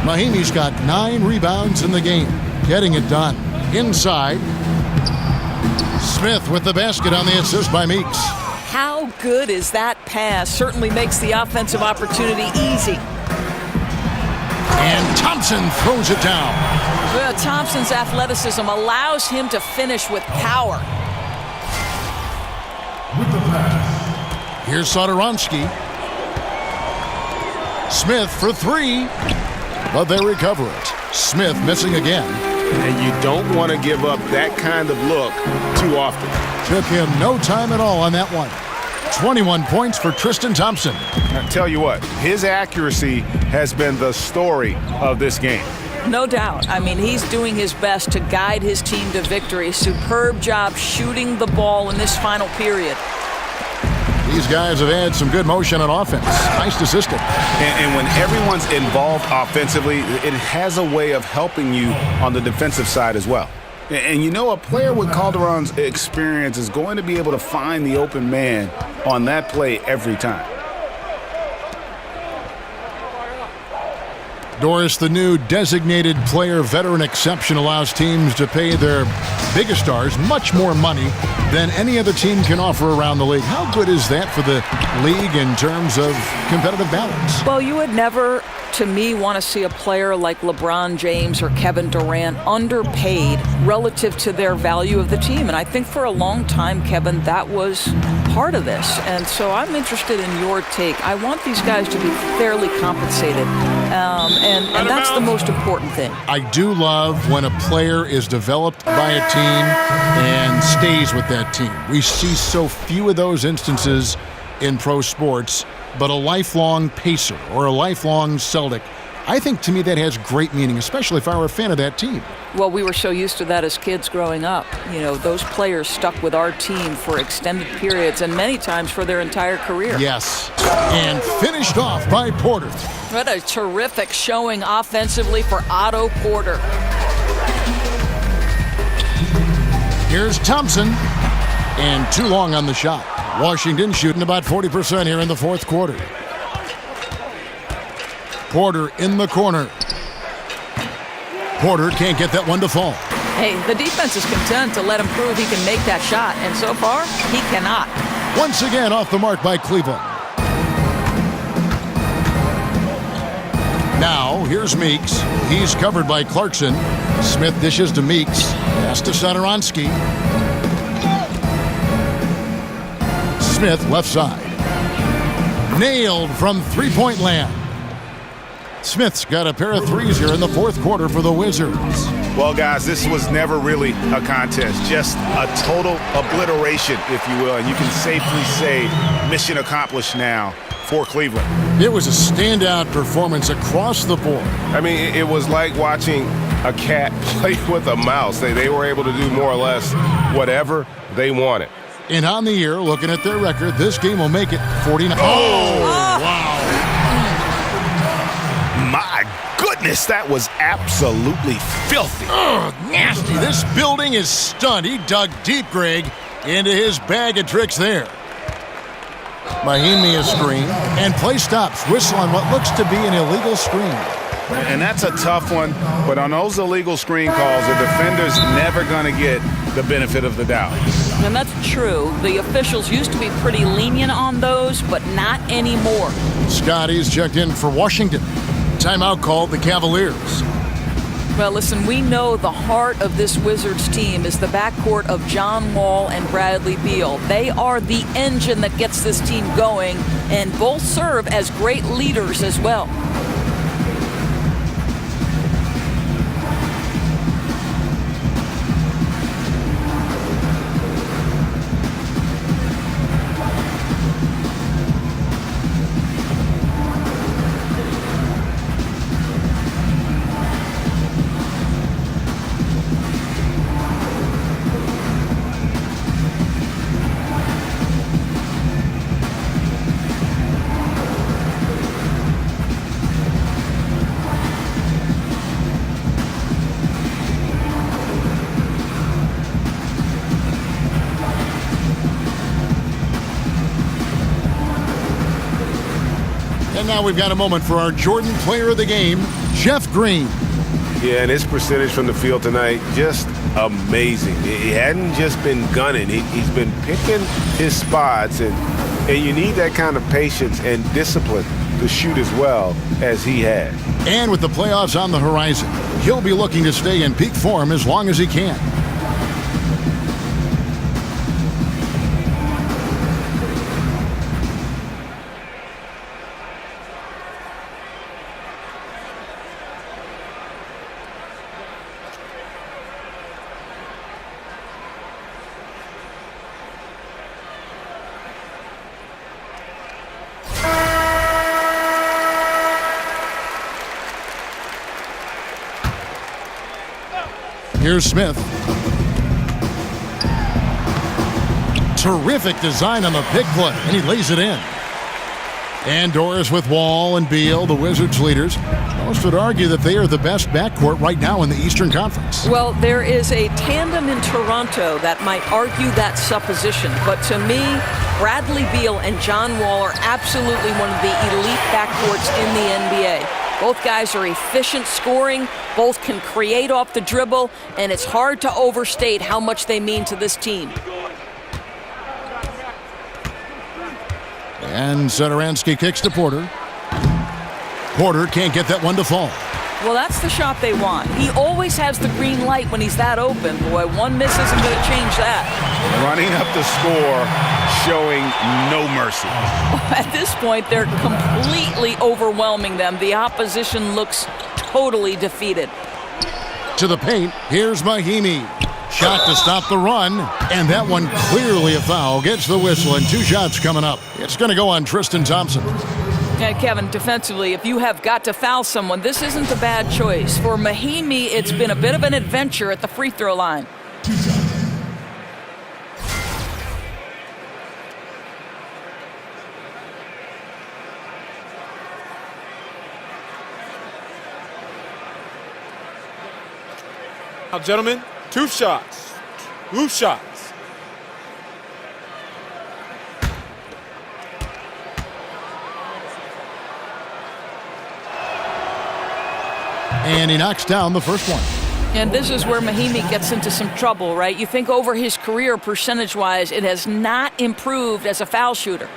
Speaker 7: Mahimi's got 9 rebounds in the game. Getting it done. Inside. Smith with the basket on the assist by Meeks.
Speaker 9: How good is that pass? Certainly makes the offensive opportunity easy.
Speaker 7: And Thompson throws it down.
Speaker 9: Well, Thompson's athleticism allows him to finish with power.
Speaker 7: Here's Satoransky. Smith for 3, but they recover it. Smith missing again.
Speaker 11: And you don't want to give up that kind of look too often.
Speaker 7: Took him no time at all on that one. 21 points for Tristan Thompson.
Speaker 8: I tell you what, his accuracy has been the story of this game.
Speaker 9: No doubt. I mean, he's doing his best to guide his team to victory. Superb job shooting the ball in this final period.
Speaker 7: These guys have had some good motion on offense. Nice to system.
Speaker 8: And when everyone's involved offensively, it has a way of helping you on the defensive side as well. And you know, a player with Calderon's experience is going to be able to find the open man on that play every time.
Speaker 7: Doris, the new designated player veteran exception allows teams to pay their biggest stars much more money than any other team can offer around the league. How good is that for the league in terms of competitive balance?
Speaker 9: Well, you would never, to me, want to see a player like LeBron James or Kevin Durant underpaid relative to their value of the team. And I think for a long time, Kevin, that was part of this. And so I'm interested in your take. I want these guys to be fairly compensated. And that's the most important thing.
Speaker 7: I do love when a player is developed by a team and stays with that team. We see so few of those instances in pro sports, but a lifelong Pacer or a lifelong Celtic, I think to me that has great meaning, especially if I were a fan of that team.
Speaker 9: Well, we were so used to that as kids growing up. You know, those players stuck with our team for extended periods and many times for their entire career.
Speaker 7: Yes, and finished off by Porter.
Speaker 9: What a terrific showing offensively for Otto Porter.
Speaker 7: Here's Thompson, and too long on the shot. Washington shooting about 40% here in the fourth quarter. Porter in the corner. Porter can't get that one to fall.
Speaker 9: Hey, the defense is content to let him prove he can make that shot, and so far, he cannot.
Speaker 7: Once again off the mark by Cleveland. Now, here's Meeks. He's covered by Clarkson. Smith dishes to Meeks. Pass to Satoransky. Smith left side. Nailed from three-point land. Smith's got a pair of threes here in the fourth quarter for the Wizards.
Speaker 8: Well, guys, this was never really a contest, just a total obliteration, if you will. And you can safely say mission accomplished now for Cleveland.
Speaker 7: It was a standout performance across the board.
Speaker 11: I mean, it was like watching a cat play with a mouse. They were able to do more or less whatever they wanted.
Speaker 7: And on the year, looking at their record, this game will make it 49. Oh, wow.
Speaker 8: My goodness. goodness, that was absolutely filthy.
Speaker 7: Ugh, nasty. This building is stunned. He dug deep, Greg, into his bag of tricks there. Mahimi a screen, and play stops. Whistle on what looks to be an illegal screen.
Speaker 8: And that's a tough one, but on those illegal screen calls, the defender's never going to get the benefit of the doubt.
Speaker 13: And that's true. The officials used to be pretty lenient on those, but not anymore.
Speaker 7: Scotty's checked in for Washington. Timeout called the Cavaliers.
Speaker 13: Well, listen, we know the heart of this Wizards team is the backcourt of John Wall and Bradley Beal. They are the engine that gets this team going, and both serve as great leaders as well.
Speaker 7: And now we've got a moment for our Jordan Player of the Game, Jeff Green.
Speaker 11: Yeah, and his percentage from the field tonight, just amazing. He hadn't just been gunning. He's been picking his spots, and you need that kind of patience and discipline to shoot as well as he had.
Speaker 7: And with the playoffs on the horizon, he'll be looking to stay in peak form as long as he can. Here's Smith. Terrific design on the pick play, and he lays it in. And Doris with Wall and Beal, the Wizards leaders. Most would argue that they are the best backcourt right now in the Eastern Conference.
Speaker 9: Well, there is a tandem in Toronto that might argue that supposition. But to me, Bradley Beal and John Wall are absolutely one of the elite backcourts in the NBA. Both guys are efficient scoring, both can create off the dribble, and it's hard to overstate how much they mean to this team.
Speaker 7: And Satoransky kicks to Porter. Porter can't get that one to fall.
Speaker 13: Well, that's the shot they want. He always has the green light when he's that open. Boy, one miss isn't going to change that.
Speaker 8: Running up the score, showing no mercy.
Speaker 13: At this point, they're completely overwhelming them. The opposition looks totally defeated.
Speaker 7: To the paint, here's Mahimi. Shot to stop the run, and that one clearly a foul. Gets the whistle, and two shots coming up. It's going to go on Tristan Thompson.
Speaker 13: Yeah, Kevin, defensively, if you have got to foul someone, this isn't a bad choice. For Mahimi, it's been a bit of an adventure at the free throw line.
Speaker 4: Now, gentlemen, two shots. Two shots.
Speaker 7: And he knocks down the first one.
Speaker 13: And this is where Mahimi gets into some trouble, right? You think over his career, percentage-wise, it has not improved as a foul shooter.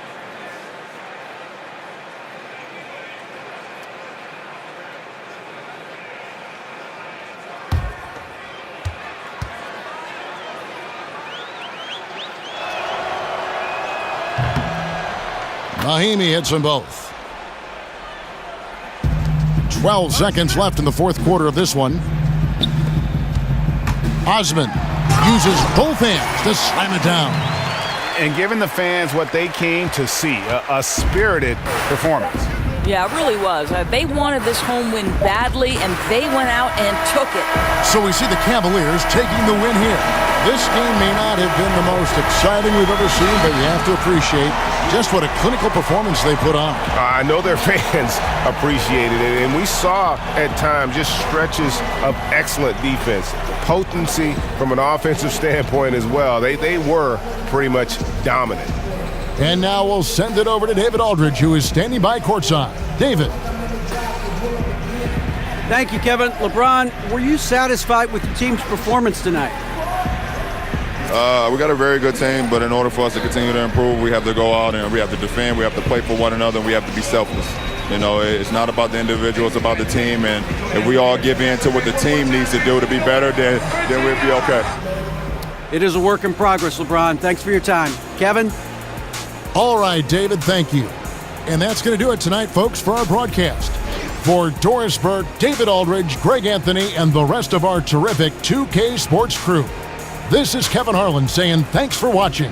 Speaker 7: Mahimi hits them both. 12 seconds left in the fourth quarter of this one. Osman uses both hands to slam it down.
Speaker 8: And giving the fans what they came to see, a spirited performance.
Speaker 13: Yeah, it really was. They wanted this home win badly, and they went out and took it.
Speaker 7: So we see the Cavaliers taking the win here. This game may not have been the most exciting we've ever seen, but you have to appreciate just what a clinical performance they put on.
Speaker 11: I know their fans appreciated it, and we saw at times just stretches of excellent defense, potency from an offensive standpoint as well. They were pretty much dominant.
Speaker 7: And now we'll send it over to David Aldridge, who is standing by courtside. David.
Speaker 10: Thank you, Kevin. LeBron, were you satisfied with the team's performance tonight?
Speaker 16: We got a very good team, but in order for us to continue to improve, we have to go out and we have to defend, we have to play for one another, and we have to be selfless. You know, it's not about the individual, it's about the team, and if we all give in to what the team needs to do to be better, then we'll be okay.
Speaker 10: It is a work in progress, LeBron. Thanks for your time. Kevin?
Speaker 7: All right, David, thank you. And that's going to do it tonight, folks, for our broadcast. For Doris Burke, David Aldridge, Greg Anthony, and the rest of our terrific 2K Sports crew, this is Kevin Harlan saying thanks for watching,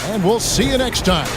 Speaker 7: and we'll see you next time.